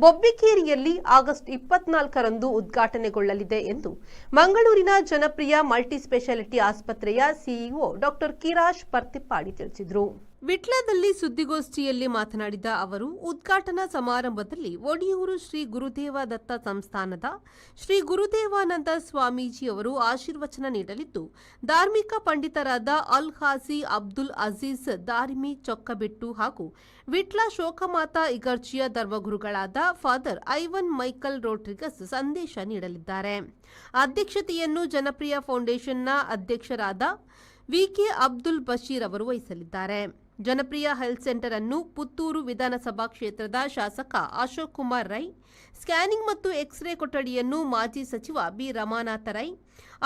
ಬೊಬ್ಬಿಕೇರಿಯಲ್ಲಿ ಆಗಸ್ಟ್ 24ರಂದು ಉದ್ಘಾಟನೆಗೊಳ್ಳಲಿದೆ ಎಂದು ಮಂಗಳೂರಿನ ಜನಪ್ರಿಯ ಮಲ್ಟಿ ಸ್ಪೆಷಾಲಿಟಿ ಆಸ್ಪತ್ರೆಯ ಸಿಇಒ ಡಾಕ್ಟರ್ ಕಿರಾಶ್ ಪರ್ತಿಪ್ಪಾಡಿ ತಿಳಿಸಿದರು. ವಿಟ್ಲದಲ್ಲಿ ಸುದ್ದಿಗೋಷ್ಠಿಯಲ್ಲಿ ಮಾತನಾಡಿದ ಅವರು, ಉದ್ಘಾಟನಾ ಸಮಾರಂಭದಲ್ಲಿ ಒಡಿಯೂರು ಶ್ರೀ ಗುರುದೇವ ದತ್ತ ಸಂಸ್ಥಾನದ ಶ್ರೀ ಗುರುದೇವಾನಂದ ಸ್ವಾಮೀಜಿ ಅವರು ಆಶೀರ್ವಚನ ನೀಡಲಿದ್ದು, ಧಾರ್ಮಿಕ ಪಂಡಿತರಾದ ಅಲ್ ಖಾಸಿ ಅಬ್ದುಲ್ ಅಜೀಜ್ ದಾರಿಮಿ ಚೊಕ್ಕಬೆಟ್ಟು ಹಾಗೂ ವಿಟ್ಲ ಶೋಕಮಾತಾ ಇಗರ್ಜಿಯ ಧರ್ಮಗುರುಗಳಾದ ಫಾದರ್ ಐವನ್ ಮೈಕಲ್ ರೋಡ್ರಿಗಸ್ ಸಂದೇಶ ನೀಡಲಿದ್ದಾರೆ. ಅಧ್ಯಕ್ಷತೆಯನ್ನು ಜನಪ್ರಿಯ ಫೌಂಡೇಶನ್ನ ಅಧ್ಯಕ್ಷರಾದ ವಿಕೆ ಅಬ್ದುಲ್ ಬಶೀರ್ ಅವರು ವಹಿಸಲಿದ್ದಾರೆ. ಜನಪ್ರಿಯ ಹೆಲ್ತ್ ಸೆಂಟರ್ ಅನ್ನು ಪುತ್ತೂರು ವಿಧಾನಸಭಾ ಕ್ಷೇತ್ರದ ಶಾಸಕ ಅಶೋಕ್ ಕುಮಾರ್ ರೈ, ಸ್ಕ್ಯಾನಿಂಗ್ ಮತ್ತು ಎಕ್ಸ್ರೇ ಕೊಠಡಿಯನ್ನು ಮಾಜಿ ಸಚಿವ ಬಿ ರಮಾನಾಥ ರೈ,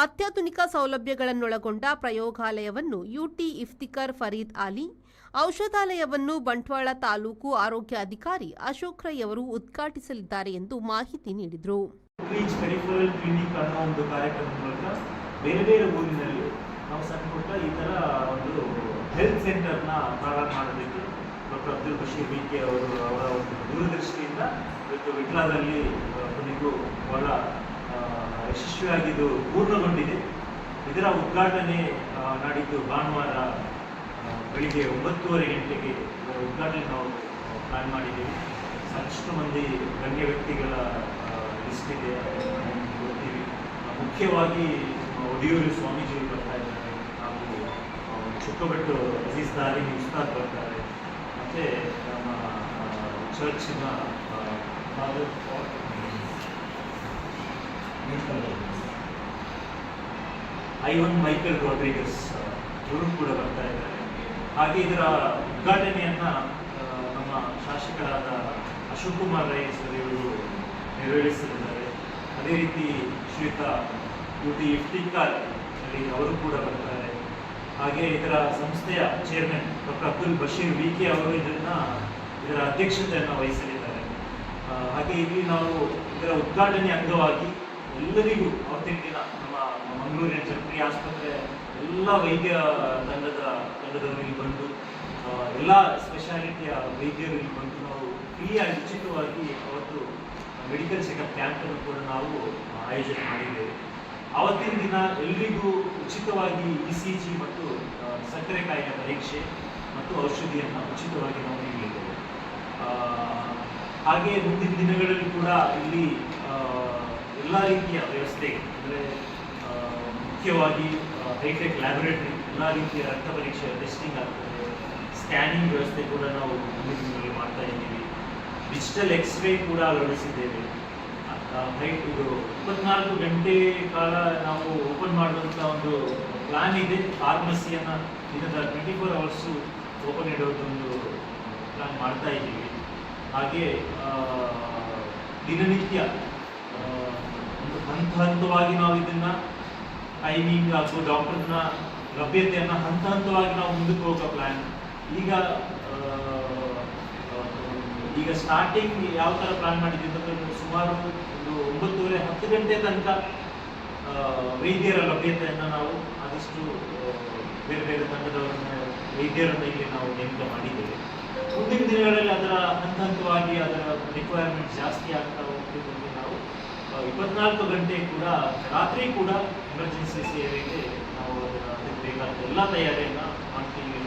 ಅತ್ಯಾಧುನಿಕ ಸೌಲಭ್ಯಗಳನ್ನೊಳಗೊಂಡ ಪ್ರಯೋಗಾಲಯವನ್ನು ಯುಟಿ ಇಫ್ತಿಕರ್ ಫರೀದ್ ಅಲಿ, ಔಷಧಾಲಯವನ್ನು ಬಂಟ್ವಾಳ ತಾಲೂಕು ಆರೋಗ್ಯ ಅಧಿಕಾರಿ ಅಶೋಕ್ ರೈ ಅವರು ಉದ್ಘಾಟಿಸಲಿದ್ದಾರೆ ಎಂದು ಮಾಹಿತಿ ನೀಡಿದರು. ಬೇರೆ ಬೇರೆ ಊರಿನಲ್ಲಿ ನಾವು ಸಣ್ಣ ಪುಟ್ಟ ಈ ಥರ ಒಂದು ಹೆಲ್ತ್ ಸೆಂಟರ್ನ ಪ್ರಾರಂಭ ಮಾಡೋದಕ್ಕೆ ಡಾಕ್ಟರ್ ಅಬ್ದುಲ್ ಬಶೀರ್ ವಿಕೆ ಅವರ ಒಂದು ದೂರದೃಷ್ಟಿಯಿಂದ ಇವತ್ತು ವಿಟ್ಲದಲ್ಲಿ ಕೊನೆಗೂ ಬಹಳ ಯಶಸ್ವಿಯಾಗಿದ್ದು ಪೂರ್ಣಗೊಂಡಿದೆ. ಇದರ ಉದ್ಘಾಟನೆ ನಾಡಿದ್ದು ಭಾನುವಾರ ಬೆಳಿಗ್ಗೆ 9:30 ಗಂಟೆಗೆ ಉದ್ಘಾಟನೆ ನಾವು ಪ್ಲಾನ್ ಮಾಡಿದ್ದೀವಿ. ಸಾಕಷ್ಟು ಮಂದಿ ಗಣ್ಯ ವ್ಯಕ್ತಿಗಳ ಲಿಸ್ಟ್ ಇದೆ, ಗೊತ್ತೀವಿ. ಮುಖ್ಯವಾಗಿ ಒಡಿಯೂರು ಸ್ವಾಮೀಜಿಗಳು ಬರ್ತಾ ಇದ್ದಾರೆ, ಹಾಗೂ ಚೊಕ್ಕಬೆಟ್ಟು ಅಜೀಜ್ ದಾರಿಮಿ ಉಸ್ತಾದ್ ಬರ್ತಾರೆ, ಮತ್ತು ನಮ್ಮ ಚರ್ಚಿನ ಐವನ್ ಮೈಕಲ್ ರೋಡ್ರಿಗಸ್ ಇವರು ಕೂಡ ಬರ್ತಾ ಇದ್ದಾರೆ. ಹಾಗೆ ಇದರ ಉದ್ಘಾಟನೆಯನ್ನು ನಮ್ಮ ಶಾಸಕರಾದ ಅಶೋಕ್ ಕುಮಾರ್ ರೈ ಸರ್ ಇವರು ನೆರವೇರಿಸಲಿದ್ದಾರೆ. ಅದೇ ರೀತಿ ಶ್ರೀಯುತ ಯುಟಿ ಇಫ್ತಿಕಾರ್ ಅವರು ಕೂಡ ಬರ್ತಾರೆ. ಹಾಗೆ ಇದರ ಸಂಸ್ಥೆಯ ಚೇರ್ಮನ್ ಡಾಕ್ಟರ್ ಅಬ್ದುಲ್ ಬಶೀರ್ ವಿಕೆ ಅವರು ಇದರ ಅಧ್ಯಕ್ಷತೆಯನ್ನು ವಹಿಸಲಿದ್ದಾರೆ. ಹಾಗೆ ಇಲ್ಲಿ ನಾವು ಇದರ ಉದ್ಘಾಟನೆ ಅಂಗವಾಗಿ ಎಲ್ಲರಿಗೂ ಅವತ್ತಿನ ದಿನ ನಮ್ಮ ಮಂಗಳೂರಿನ ಜನಪ್ರಿಯ ಆಸ್ಪತ್ರೆ ಎಲ್ಲ ವೈದ್ಯ ತಂಡದವರು ಇಲ್ಲಿ ಬಂದು, ಎಲ್ಲ ಸ್ಪೆಷಾಲಿಟಿಯ ವೈದ್ಯರು ಇಲ್ಲಿ ಬಂದು ನಾವು ಫ್ರೀಯಾಗಿ ಉಚಿತವಾಗಿ ಅವತ್ತು ಮೆಡಿಕಲ್ ಚೆಕಪ್ ಕ್ಯಾಂಪನ್ನು ಕೂಡ ನಾವು ಆಯೋಜನೆ ಮಾಡಿದ್ದೇವೆ. ಆವತ್ತಿನ ದಿನ ಎಲ್ಲರಿಗೂ ಉಚಿತವಾಗಿ ECG ಮತ್ತು ಸಕ್ಕರೆ ಕಾಯಿಲೆ ಪರೀಕ್ಷೆ ಮತ್ತು ಔಷಧಿಯನ್ನು ಉಚಿತವಾಗಿ ನಾವು ನೀಡಿದ್ದೇವೆ. ಹಾಗೆ ಮುಂದಿನ ದಿನಗಳಲ್ಲಿ ಕೂಡ ಇಲ್ಲಿ ಎಲ್ಲ ರೀತಿಯ ವ್ಯವಸ್ಥೆ, ಅಂದರೆ ಮುಖ್ಯವಾಗಿ ಹೈಟೆಕ್ ಲ್ಯಾಬೊರೇಟರಿ, ಎಲ್ಲ ರೀತಿಯ ರಕ್ತ ಪರೀಕ್ಷೆ ಟೆಸ್ಟಿಂಗ್ ಆಗ್ತದೆ. ಸ್ಕ್ಯಾನಿಂಗ್ ವ್ಯವಸ್ಥೆ ಕೂಡ ನಾವು ಮುಂದಿನ ದಿನಗಳಲ್ಲಿ ಮಾಡ್ತಾ ಇದ್ದೀವಿ. ಡಿಜಿಟಲ್ ಎಕ್ಸ್ರೇ ಕೂಡ ಅಳವಡಿಸಿದ್ದೇವೆ. ಇದು 24 ಗಂಟೆ ಕಾಲ ನಾವು ಓಪನ್ ಮಾಡುವಂಥ ಒಂದು ಪ್ಲಾನ್ ಇದೆ. ಫಾರ್ಮಸಿಯನ್ನು ದಿನದ 24 ಅವರ್ಸು ಓಪನ್ ಇಡೋದೊಂದು ಪ್ಲಾನ್ ಮಾಡ್ತಾ ಇದ್ದೀವಿ. ಹಾಗೆ ದಿನನಿತ್ಯ ಒಂದು ಹಂತವಾಗಿ ನಾವು ಇದನ್ನು ಟೈಮಿಂಗ್ ಹಾಗೂ ಡಾಕ್ಟರ್ನ ಲಭ್ಯತೆಯನ್ನು ಹಂತವಾಗಿ ನಾವು ಮುಂದಕ್ಕೆ ಹೋಗೋ ಪ್ಲ್ಯಾನ್. ಈಗ ಸ್ಟಾರ್ಟಿಂಗ್ ಯಾವ ಥರ ಪ್ಲಾನ್ ಮಾಡಿದ್ದೀವಿ ಅಂದರೆ ಸುಮಾರು ಒಂದು 9:30-10 ಗಂಟೆ ತನಕ ವೈದ್ಯರ ಲಭ್ಯತೆಯನ್ನು ನಾವು ಆದಷ್ಟು ಬೇರೆ ಬೇರೆ ತಂಡದವರನ್ನ ವೈದ್ಯರನ್ನು ಇಲ್ಲಿ ನಾವು ನೇಮಕ ಮಾಡಿದ್ದೇವೆ. ಮುಂದಿನ ದಿನಗಳಲ್ಲಿ ಅದರ ಹಂತವಾಗಿ ಅದರ ರಿಕ್ವೈರ್ಮೆಂಟ್ ಜಾಸ್ತಿ ಆಗ್ತಾ ಹೋಗ್ತಿದ್ದಂಗೆ ನಾವು 24 ಗಂಟೆ ಕೂಡ ರಾತ್ರಿ ಕೂಡ ಎಮರ್ಜೆನ್ಸಿ ಸೇವೆಗೆ ನಾವು ಅದಕ್ಕೆ ಬೇಕಾದ ಎಲ್ಲ ತಯಾರಿಯನ್ನು ಮಾಡ್ತೀವಿ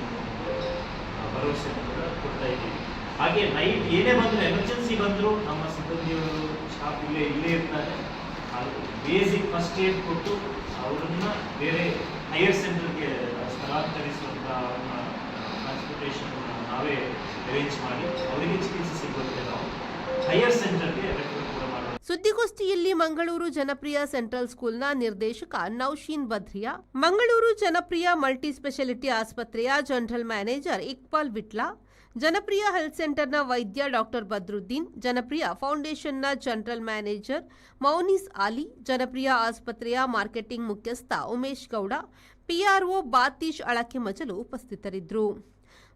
ಭರವಸೆಯನ್ನು ಕೂಡ ಕೊಡ್ತಾ ಇದ್ದೀವಿ. ಹಾಗೆ ನೈಟ್ ಏನೇ ಬಂದರೂ ಎಮರ್ಜೆನ್ಸಿ ಬಂದರೂ ನಮ್ಮ ಸಿಬ್ಬಂದಿಯವರು ಸ್ಟಾಫ್ ಇಲ್ಲೇ ಇರ್ತಾರೆ. ಅದು ಬೇಸಿಕ್ ಫಸ್ಟ್ ಏಡ್ ಕೊಟ್ಟು ಅವರನ್ನು ಬೇರೆ ಹೈಯರ್ ಸೆಂಟರ್ಗೆ ಸ್ಥಳಾಂತರಿಸುವಂಥ ಟ್ರಾನ್ಸ್ಪೋರ್ಟೇಷನ್ ನಾವೇ ಅರೇಂಜ್ ಮಾಡಿ ಅವರಿಗೆ ಚಿಕಿತ್ಸೆ ಸಿಗುತ್ತೆ. ನಾವು ಹೈಯರ್ ಸೆಂಟರ್ಗೆ ರೆಫರ್ ಕೂಡ ಮಾಡೋದು. ಸುದ್ದಿಗೋಷ್ಠಿಯಲ್ಲಿ ಮಂಗಳೂರು ಜನಪ್ರಿಯ ಸೆಂಟ್ರಲ್ ಸ್ಕೂಲ್ನ ನಿರ್ದೇಶಕ ನೌಶೀನ್ ಬದ್ರಿಯಾ, ಮಂಗಳೂರು ಜನಪ್ರಿಯ ಮಲ್ಟಿ ಸ್ಪೆಷಾಲಿಟಿ ಆಸ್ಪತ್ರೆಯ ಜನರಲ್ ಮ್ಯಾನೇಜರ್ ಇಕ್ಬಾಲ್ ವಿಟ್ಲಾ, ಜನಪ್ರಿಯ ಹೆಲ್ತ್ ಸೆಂಟರ್ನ ವೈದ್ಯ ಡಾಕ್ಟರ್ ಬದ್ರುದ್ದೀನ್, ಜನಪ್ರಿಯ ಫೌಂಡೇಶನ್ನ ಜನರಲ್ ಮ್ಯಾನೇಜರ್ ಮೌನೀಸ್ ಆಲಿ, ಜನಪ್ರಿಯ ಆಸ್ಪತ್ರೆಯ ಮಾರ್ಕೆಟಿಂಗ್ ಮುಖ್ಯಸ್ಥ ಉಮೇಶ್ ಗೌಡ, ಪಿಆರ್ಒ ಬಾತೀಶ್ ಅಳಕೆ ಮಜಲು ಉಪಸ್ಥಿತರಿದ್ದರು.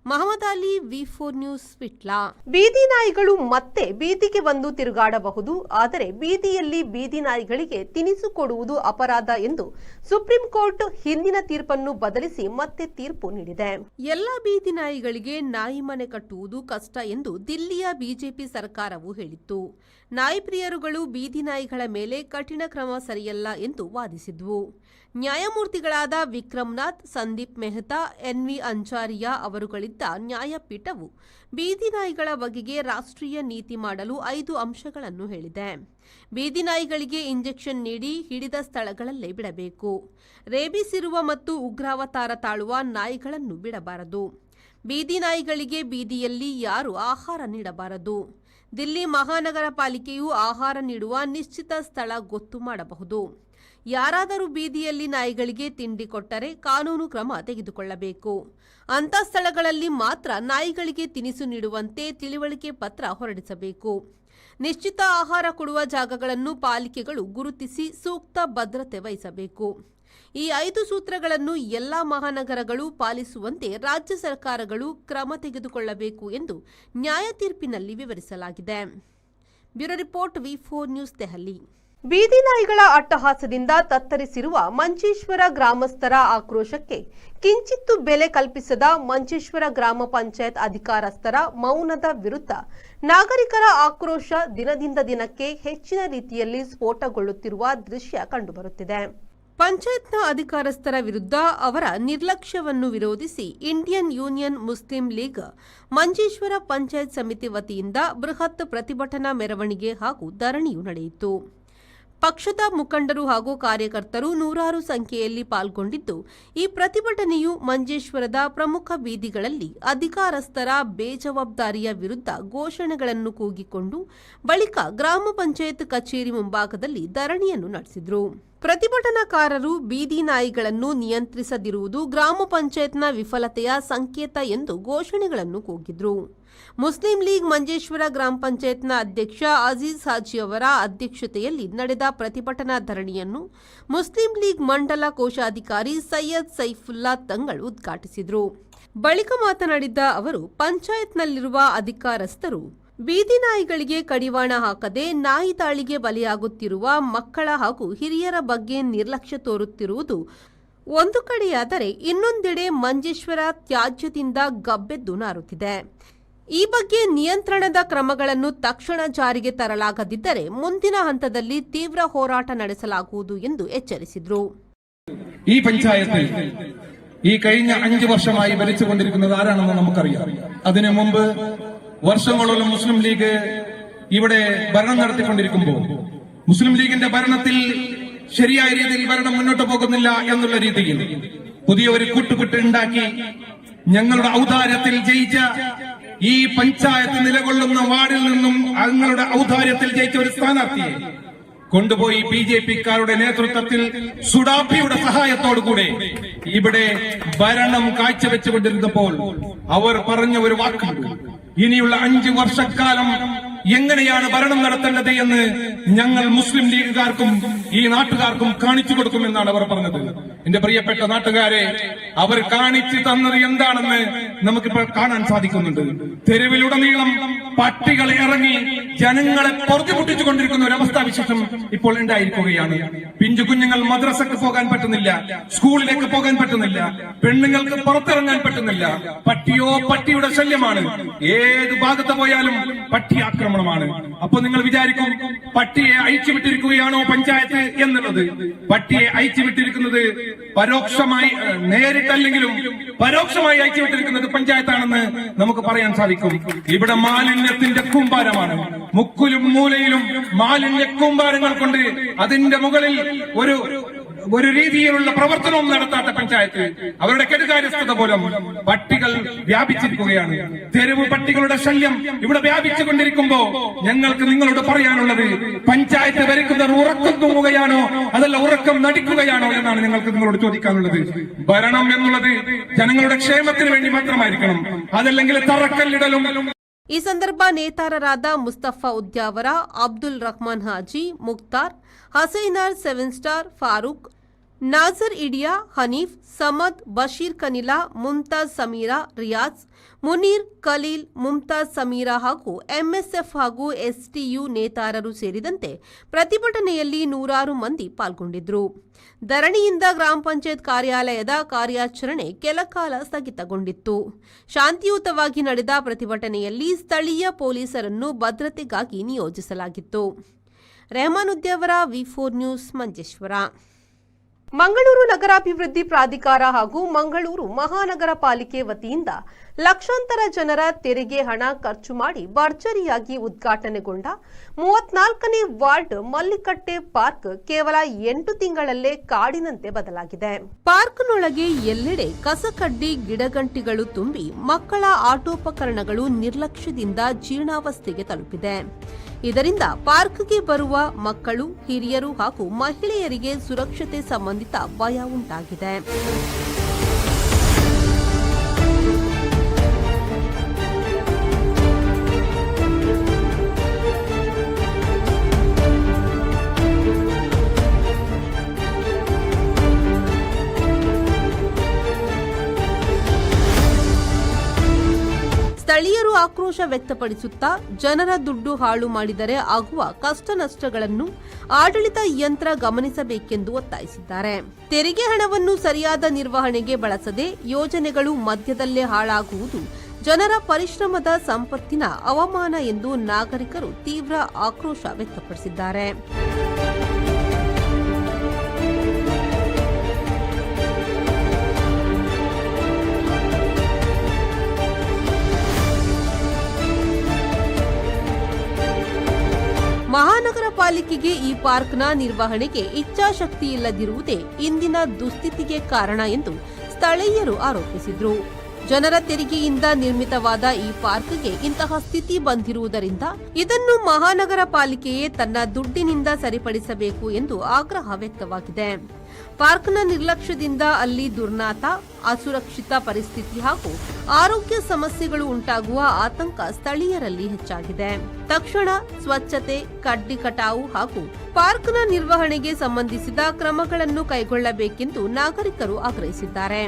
ಮಹಮ್ಮದ್ ಅಲಿ, ವಿ4 ನ್ಯೂಸ್, ವಿಟ್ಲ. ಬೀದಿ ನಾಯಿಗಳು ಮತ್ತೆ ಬೀದಿಗೆ ಬಂದು ತಿರುಗಾಡಬಹುದು, ಆದರೆ ಬೀದಿಯಲ್ಲಿ ಬೀದಿ ನಾಯಿಗಳಿಗೆ ತಿನಿಸು ಕೊಡುವುದು ಅಪರಾಧ ಎಂದು ಸುಪ್ರೀಂ ಕೋರ್ಟ್ ಹಿಂದಿನ ತೀರ್ಪನ್ನು ಬದಲಿಸಿ ಮತ್ತೆ ತೀರ್ಪು ನೀಡಿದೆ. ಎಲ್ಲಾ ಬೀದಿ ನಾಯಿಗಳಿಗೆ ನಾಯಿ ಮನೆ ಕಟ್ಟುವುದು ಕಷ್ಟ ಎಂದು ದಿಲ್ಲಿಯ ಬಿಜೆಪಿ ಸರ್ಕಾರವು ಹೇಳಿತ್ತು. ನಾಯಿ ಪ್ರಿಯರುಗಳು ಬೀದಿ ನಾಯಿಗಳ ಮೇಲೆ ಕಠಿಣ ಕ್ರಮ ಸರಿಯಲ್ಲ ಎಂದು ವಾದಿಸಿದ್ವು. ನ್ಯಾಯಮೂರ್ತಿಗಳಾದ ವಿಕ್ರಮ್ನಾಥ್, ಸಂದೀಪ್ ಮೆಹ್ತಾ, ಎನ್ವಿ ಅಂಚಾರಿಯಾ ಅವರುಗಳಿದ್ದ ನ್ಯಾಯಪೀಠವು ಬೀದಿ ನಾಯಿಗಳ ಬಗೆಗೆ ರಾಷ್ಟ್ರೀಯ ನೀತಿ ಮಾಡಲು 5 ಅಂಶಗಳನ್ನು ಹೇಳಿದೆ. ಬೀದಿ ನಾಯಿಗಳಿಗೆ ಇಂಜೆಕ್ಷನ್ ನೀಡಿ ಹಿಡಿದ ಸ್ಥಳಗಳಲ್ಲೇ ಬಿಡಬೇಕು. ರೇಬಿಸ್ ಇರುವ ಮತ್ತು ಉಗ್ರಾವತಾರ ತಾಳುವ ನಾಯಿಗಳನ್ನು ಬಿಡಬಾರದು. ಬೀದಿ ನಾಯಿಗಳಿಗೆ ಬೀದಿಯಲ್ಲಿ ಯಾರೂ ಆಹಾರ ನೀಡಬಾರದು. ದಿಲ್ಲಿ ಮಹಾನಗರ ಪಾಲಿಕೆಯು ಆಹಾರ ನೀಡುವ ನಿಶ್ಚಿತ ಸ್ಥಳ ಗೊತ್ತು ಮಾಡಬಹುದು. ಯಾರಾದರೂ ಬೀದಿಯಲ್ಲಿ ನಾಯಿಗಳಿಗೆ ತಿಂಡಿ ಕೊಟ್ಟರೆ ಕಾನೂನು ಕ್ರಮ ತೆಗೆದುಕೊಳ್ಳಬೇಕು. ಅಂಥ ಸ್ಥಳಗಳಲ್ಲಿ ಮಾತ್ರ ನಾಯಿಗಳಿಗೆ ತಿನಿಸು ನೀಡುವಂತೆ ತಿಳುವಳಿಕೆ ಪತ್ರ ಹೊರಡಿಸಬೇಕು. ನಿಶ್ಚಿತ ಆಹಾರ ಕೊಡುವ ಜಾಗಗಳನ್ನು ಪಾಲಿಕೆಗಳು ಗುರುತಿಸಿ ಸೂಕ್ತ ಭದ್ರತೆ ವಹಿಸಬೇಕು. ಈ 5 ಸೂತ್ರಗಳನ್ನು ಎಲ್ಲಾ ಮಹಾನಗರಗಳು ಪಾಲಿಸುವಂತೆ ರಾಜ್ಯ ಸರ್ಕಾರಗಳು ಕ್ರಮ ತೆಗೆದುಕೊಳ್ಳಬೇಕು ಎಂದು ನ್ಯಾಯ ತೀರ್ಪಿನಲ್ಲಿ ವಿವರಿಸಲಾಗಿದೆ. ಬ್ಯೂರೋ ರಿಪೋರ್ಟ್, ವಿ4 ನ್ಯೂಸ್, ದೆಹಲಿ. ಬೀದಿ ನಾಯಿಗಳ ಅಟ್ಟಹಾಸದಿಂದ ತತ್ತರಿಸಿರುವ ಮಂಚೇಶ್ವರ ಗ್ರಾಮಸ್ಥರ ಆಕ್ರೋಶಕ್ಕೆ ಕಿಂಚಿತ್ತೂ ಬೆಲೆ ಕಲ್ಪಿಸದ ಮಂಚೇಶ್ವರ ಗ್ರಾಮ ಪಂಚಾಯತ್ ಅಧಿಕಾರಸ್ಥರ ಮೌನದ ವಿರುದ್ಧ ನಾಗರಿಕರ ಆಕ್ರೋಶ ದಿನದಿಂದ ದಿನಕ್ಕೆ ಹೆಚ್ಚಿನ ರೀತಿಯಲ್ಲಿ ಸ್ಫೋಟಗೊಳ್ಳುತ್ತಿರುವ ದೃಶ್ಯ ಕಂಡುಬರುತ್ತಿದೆ. ಪಂಚಾಯತ್ನ ಅಧಿಕಾರಸ್ಥರ ವಿರುದ್ಧ ಅವರ ನಿರ್ಲಕ್ಷ್ಯವನ್ನು ವಿರೋಧಿಸಿ Indian Union Muslim League Manjeshwar panchayat ಸಮಿತಿ ವತಿಯಿಂದ ಬೃಹತ್ ಪ್ರತಿಭಟನಾ ಮೆರವಣಿಗೆ ಹಾಗೂ ಧರಣಿಯು ನಡೆಯಿತು. ಪಕ್ಷದ ಮುಖಂಡರು ಹಾಗೂ ಕಾರ್ಯಕರ್ತರು ನೂರಾರು ಸಂಖ್ಯೆಯಲ್ಲಿ ಪಾಲ್ಗೊಂಡಿದ್ದು, ಈ ಪ್ರತಿಭಟನೆಯು ಮಂಜೇಶ್ವರದ ಪ್ರಮುಖ ಬೀದಿಗಳಲ್ಲಿ ಅಧಿಕಾರಸ್ಥರ ಬೇಜವಾಬ್ದಾರಿಯ ವಿರುದ್ಧ ಘೋಷಣೆಗಳನ್ನು ಕೂಗಿಕೊಂಡು ಬಳಿಕ ಗ್ರಾಮ ಪಂಚಾಯತ್ ಕಚೇರಿ ಮುಂಭಾಗದಲ್ಲಿ ಧರಣಿಯನ್ನು ನಡೆಸಿದರು. ಪ್ರತಿಭಟನಾಕಾರರು ಬೀದಿ ನಾಯಿಗಳನ್ನು ನಿಯಂತ್ರಿಸದಿರುವುದು ಗ್ರಾಮ ಪಂಚಾಯತ್ನ ವಿಫಲತೆಯ ಸಂಕೇತ ಎಂದು ಘೋಷಣೆಗಳನ್ನು ಕೂಗಿದ್ರು. ಮುಸ್ಲಿಂ ಲೀಗ್ ಮಂಜೇಶ್ವರ ಗ್ರಾಮ ಪಂಚಾಯತ್ನ ಅಧ್ಯಕ್ಷ ಅಜೀಜ್ ಹಾಜಿ ಅವರ ಅಧ್ಯಕ್ಷತೆಯಲ್ಲಿ ನಡೆದ ಪ್ರತಿಭಟನಾ ಧರಣಿಯನ್ನು ಮುಸ್ಲಿಂ ಲೀಗ್ ಮಂಡಲ ಕೋಶಾಧಿಕಾರಿ ಸೈಯದ್ ಸೈಫುಲ್ಲಾ ತಂಗಳ್ ಉದ್ಘಾಟಿಸಿದರು. ಬಳಿಕ ಮಾತನಾಡಿದ ಅವರು, ಪಂಚಾಯತ್ನಲ್ಲಿರುವ ಅಧಿಕಾರಸ್ಥರು ಬೀದಿ ನಾಯಿಗಳಿಗೆ ಕಡಿವಾಣ ಹಾಕದೆ ನಾಯಿ ದಾಳಿಗೆ ಬಲಿಯಾಗುತ್ತಿರುವ ಮಕ್ಕಳ ಹಾಗೂ ಹಿರಿಯರ ಬಗ್ಗೆ ನಿರ್ಲಕ್ಷ್ಯ ತೋರುತ್ತಿರುವುದು ಒಂದು ಕಡೆಯಾದರೆ, ಇನ್ನೊಂದೆಡೆ ಮಂಜೇಶ್ವರ ತ್ಯಾಜ್ಯದಿಂದ ಗಬ್ಬೆದ್ದು ನಾರುತ್ತಿದೆ. ಈ ಬಗ್ಗೆ ನಿಯಂತ್ರಣದ ಕ್ರಮಗಳನ್ನು ತಕ್ಷಣ ಜಾರಿಗೆ ತರಲಾಗದಿದ್ದರೆ ಮುಂದಿನ ಹಂತದಲ್ಲಿ ತೀವ್ರ ಹೋರಾಟ ನಡೆಸಲಾಗುವುದು ಎಂದು എച്ചരിಸಿದರು. ഈ പഞ്ചായത്തിൽ ഈ കഴിഞ്ഞ 5 വർഷമായി ഭരിച്ചുകൊണ്ടിരിക്കുന്നത് ആരാണെന്ന് നമുക്കറിയാം. അതിനു മുമ്പ് വർഷങ്ങളോളം മുസ്ലിം ലീഗ് ഇവിടെ ഭരണം നടത്തിക്കൊണ്ടിരിക്കുമ്പോൾ മുസ്ലിം ലീഗിന്റെ ഭരണത്തിൽ ശരിയായ രീതിയിൽ ഭരണം മുന്നോട്ട് പോകുന്നില്ല എന്നുള്ള രീതിയിൽ പുതിയ ഒരു കൂട്ടുകെട്ട് ഉണ്ടാക്കി ഞങ്ങളുടെ ഔദാര്യത്തിൽ ജയിച്ച ഈ പഞ്ചായത്ത് നിലകൊള്ളുന്ന വാർഡിൽ നിന്നും ഞങ്ങളുടെ ഔദാര്യത്തിൽ ജയിച്ച ഒരു സ്ഥാനാർത്ഥിയെ കൊണ്ടുപോയി BJP-ക്കാരുടെ നേതൃത്വത്തിൽ സുഡാപ്പിയുടെ സഹായത്തോടുകൂടെ ഇവിടെ ഭരണം കാഴ്ചവെച്ചുകൊണ്ടിരുന്നപ്പോൾ അവർ പറഞ്ഞ ഒരു വാക്കുണ്ട്, ഇനിയുള്ള 5 വർഷക്കാലം എങ്ങനെയാണ് ഭരണം നടത്തേണ്ടത് എന്ന് ഞങ്ങൾ മുസ്ലിം ലീഗുകാർക്കും ഈ നാട്ടുകാർക്കും കാണിച്ചു കൊടുക്കുമെന്നാണ് അവർ പറഞ്ഞത്. എന്റെ പ്രിയപ്പെട്ട നാട്ടുകാരെ, അവർ കാണിച്ചു തന്നത് എന്താണെന്ന് നമുക്കിപ്പോൾ കാണാൻ സാധിക്കുന്നുണ്ട്. തെരുവിലുടനീളം പട്ടികൾ ഇറങ്ങി ജനങ്ങളെ പൊറുതിമുട്ടിച്ചു കൊണ്ടിരിക്കുന്ന ഒരു അവസ്ഥാവിശേഷം ഇപ്പോൾ ഉണ്ടായിരിക്കുകയാണ്. പിഞ്ചു കുഞ്ഞുങ്ങൾ മദ്രസക്ക് പോകാൻ പറ്റുന്നില്ല, സ്കൂളിലേക്ക് പോകാൻ പറ്റുന്നില്ല, പെണ്ണുങ്ങൾക്ക് പുറത്തിറങ്ങാൻ പറ്റുന്നില്ല. പട്ടിയോ പട്ടിയുടെ ശല്യമാണ്. ഏത് ഭാഗത്ത് പോയാലും പട്ടി ആക്രമണമാണ്. അപ്പൊ നിങ്ങൾ വിചാരിക്കും പട്ടിയെ അയച്ചുവിട്ടിരിക്കുകയാണോ പഞ്ചായത്ത് എന്നുള്ളത്. പട്ടിയെ അയച്ചുവിട്ടിരിക്കുന്നത് പരോക്ഷമായി, നേരിട്ടല്ലെങ്കിലും പരോക്ഷമായി അയച്ചുവിട്ടിരിക്കുന്നത് പഞ്ചായത്താണെന്ന് നമുക്ക് പറയാൻ സാധിക്കും. ഇവിടെ മാലിന്യത്തിന്റെ കൂമ്പാരമാണ്. മുക്കിലും മൂലയിലും മാലിന്യ കൂമ്പാരങ്ങൾ കൊണ്ട് അതിന്റെ മുകളിൽ ഒരു രീതിയിലുള്ള പ്രവർത്തനവും നടത്താത്ത പഞ്ചായത്ത്, അവരുടെ കെടുകാര്യസ്ഥത പോലും പട്ടികൾ വ്യാപിച്ചിരിക്കുകയാണ്. തെരുവ് പട്ടികളുടെ ശല്യം ഇവിടെ വ്യാപിച്ചുകൊണ്ടിരിക്കുമ്പോ ഞങ്ങൾക്ക് നിങ്ങളോട് പറയാനുള്ളത്, പഞ്ചായത്ത് ഭരിക്കുന്നവർ ഉറക്കം തൂങ്ങുകയാണോ അതല്ല ഉറക്കം നടിക്കുകയാണോ എന്നാണ് ഞങ്ങൾക്ക് നിങ്ങളോട് ചോദിക്കാനുള്ളത്. ഭരണം എന്നുള്ളത് ജനങ്ങളുടെ ಕ್ಷೇಮത്തിന് വേണ്ടി മാത്രമായിരിക്കണം, അതല്ലെങ്കിൽ തറക്കല്ലിടലും. ಈ ಸಂದರ್ಭ ನೇತಾರರಾದ ಮುಸ್ತಫಾ ಉದ್ಯಾವರ, ಅಬ್ದುಲ್ ರಹಮಾನ್ ಹಾಜಿ, ಮುಕ್ತಾರ್, ಹಸೈನಾರ್, 7 ಸ್ಟಾರ್, ಫಾರೂಕ್, ನಾಜರ್ ಇಡಿಯಾ, ಹನೀಫ್, ಸಮದ್, ಬಶೀರ್ ಕನಿಲಾ, ಮುಮ್ತಾಜ್ ಸಮೀರಾ, ರಿಯಾಜ್, ಮುನೀರ್, ಖಲೀಲ್, ಮುಮ್ತಾಜ್ ಸಮೀರಾ ಹಾಗೂ ಎಂಎಸ್ಎಫ್ ಹಾಗೂ ಎಸ್ಟಿಯು ನೇತಾರರು ಸೇರಿದಂತೆ ಪ್ರತಿಭಟನೆಯಲ್ಲಿ ನೂರಾರು ಮಂದಿ ಪಾಲ್ಗೊಂಡಿದ್ದರು. ಧರಣಿಯಿಂದ ಗ್ರಾಮ ಪಂಚಾಯತ್ ಕಾರ್ಯಾಲಯದ ಕಾರ್ಯಾಚರಣೆ ಕೆಲಕಾಲ ಸ್ಥಗಿತಗೊಂಡಿತ್ತು. ಶಾಂತಿಯುತವಾಗಿ ನಡೆದ ಪ್ರತಿಭಟನೆಯಲ್ಲಿ ಸ್ಥಳೀಯ ಪೊಲೀಸರನ್ನು ಭದ್ರತೆಗಾಗಿ ನಿಯೋಜಿಸಲಾಗಿತ್ತು. Rehman Udyavar, V4 news, Manjeshwar. ಮಂಗಳೂರು ನಗರಾಭಿವೃದ್ಧಿ ಪ್ರಾಧಿಕಾರ ಹಾಗೂ ಮಂಗಳೂರು ಮಹಾನಗರ ಪಾಲಿಕೆ ವತಿಯಿಂದ ಲಕ್ಷಾಂತರ ಜನರ ತೆರಿಗೆ ಹಣ ಖರ್ಚು ಮಾಡಿ ಭರ್ಜರಿಯಾಗಿ ಉದ್ಘಾಟನೆಗೊಂಡ 34ನೇ ವಾರ್ಡ್ ಮಲ್ಲಿಕಟ್ಟೆ ಪಾರ್ಕ್ ಕೇವಲ 8 ತಿಂಗಳಲ್ಲೇ ಕಾಡಿನಂತೆ ಬದಲಾಗಿದೆ. ಪಾರ್ಕ್ನೊಳಗೆ ಎಲ್ಲೆಡೆ ಕಸಕಡ್ಡಿ, ಗಿಡಗಂಟಿಗಳು ತುಂಬಿ ಮಕ್ಕಳ ಆಟೋಪಕರಣಗಳು ನಿರ್ಲಕ್ಷ್ಯದಿಂದ ಜೀರ್ಣಾವಸ್ಥೆಗೆ ತಲುಪಿದೆ. ಇದರಿಂದ ಪಾರ್ಕ್ಗೆ ಬರುವ ಮಕ್ಕಳು, ಹಿರಿಯರು ಹಾಗೂ ಮಹಿಳೆಯರಿಗೆ ಸುರಕ್ಷತೆ ಸಂಬಂಧಿತ ಭಯ ಉಂಟಾಗಿದೆ. ಸ್ಥಳೀಯರು ಆಕ್ರೋಶ ವ್ಯಕ್ತಪಡಿಸುತ್ತಾ ಜನರ ದುಡ್ಡು ಹಾಳು ಮಾಡಿದರೆ ಆಗುವ ಕಷ್ಟ ನಷ್ಟಗಳನ್ನು ಆಡಳಿತ ಯಂತ್ರ ಗಮನಿಸಬೇಕೆಂದು ಒತ್ತಾಯಿಸಿದ್ದಾರೆ. ತೆರಿಗೆ ಹಣವನ್ನು ಸರಿಯಾದ ನಿರ್ವಹಣೆಗೆ ಬಳಸದೆ ಯೋಜನೆಗಳು ಮಧ್ಯದಲ್ಲೇ ಹಾಳಾಗುವುದು ಜನರ ಪರಿಶ್ರಮದ ಸಂಪತ್ತಿನ ಅವಮಾನ ಎಂದು ನಾಗರಿಕರು ತೀವ್ರ ಆಕ್ರೋಶ ವ್ಯಕ್ತಪಡಿಸಿದ್ದಾರೆ. ಮಹಾನಗರ ಪಾಲಿಕೆಗೆ ಈ ಪಾರ್ಕ್ನ ನಿರ್ವಹಣೆಗೆ ಇಚ್ಛಾಶಕ್ತಿ ಇಲ್ಲದಿರುವುದೇ ಇಂದಿನ ದುಸ್ಥಿತಿಗೆ ಕಾರಣ ಎಂದು ಸ್ಥಳೀಯರು ಆರೋಪಿಸಿದರು. ಜನರ ತೆರಿಗೆಯಿಂದ ನಿರ್ಮಿತವಾದ ಈ ಪಾರ್ಕ್ಗೆ ಇಂತಹ ಸ್ಥಿತಿ ಬಂದಿರುವುದರಿಂದ ಇದನ್ನು ಮಹಾನಗರ ಪಾಲಿಕೆಯೇ ತನ್ನ ದುಡ್ಡಿನಿಂದ ಸರಿಪಡಿಸಬೇಕು ಎಂದು ಆಗ್ರಹ ವ್ಯಕ್ತವಾಗಿದೆ. ಪಾರ್ಕ್ನ ನಿರ್ಲಕ್ಷ್ಯದಿಂದ ಅಲ್ಲಿ ದುರ್ನಾತ, ಅಸುರಕ್ಷಿತ ಪರಿಸ್ಥಿತಿ ಹಾಗೂ ಆರೋಗ್ಯ ಸಮಸ್ಯೆಗಳು ಉಂಟಾಗುವ ಆತಂಕ ಸ್ಥಳೀಯರಲ್ಲಿ ಹೆಚ್ಚಾಗಿದೆ. ತಕ್ಷಣ ಸ್ವಚ್ಛತೆ, ಕಡ್ಡಿ ಕಟಾವು ಹಾಗೂ ಪಾರ್ಕ್ನ ನಿರ್ವಹಣೆಗೆ ಸಂಬಂಧಿಸಿದ ಕ್ರಮಗಳನ್ನು ಕೈಗೊಳ್ಳಬೇಕೆಂದು ನಾಗರಿಕರು ಆಗ್ರಹಿಸಿದ್ದಾರೆ.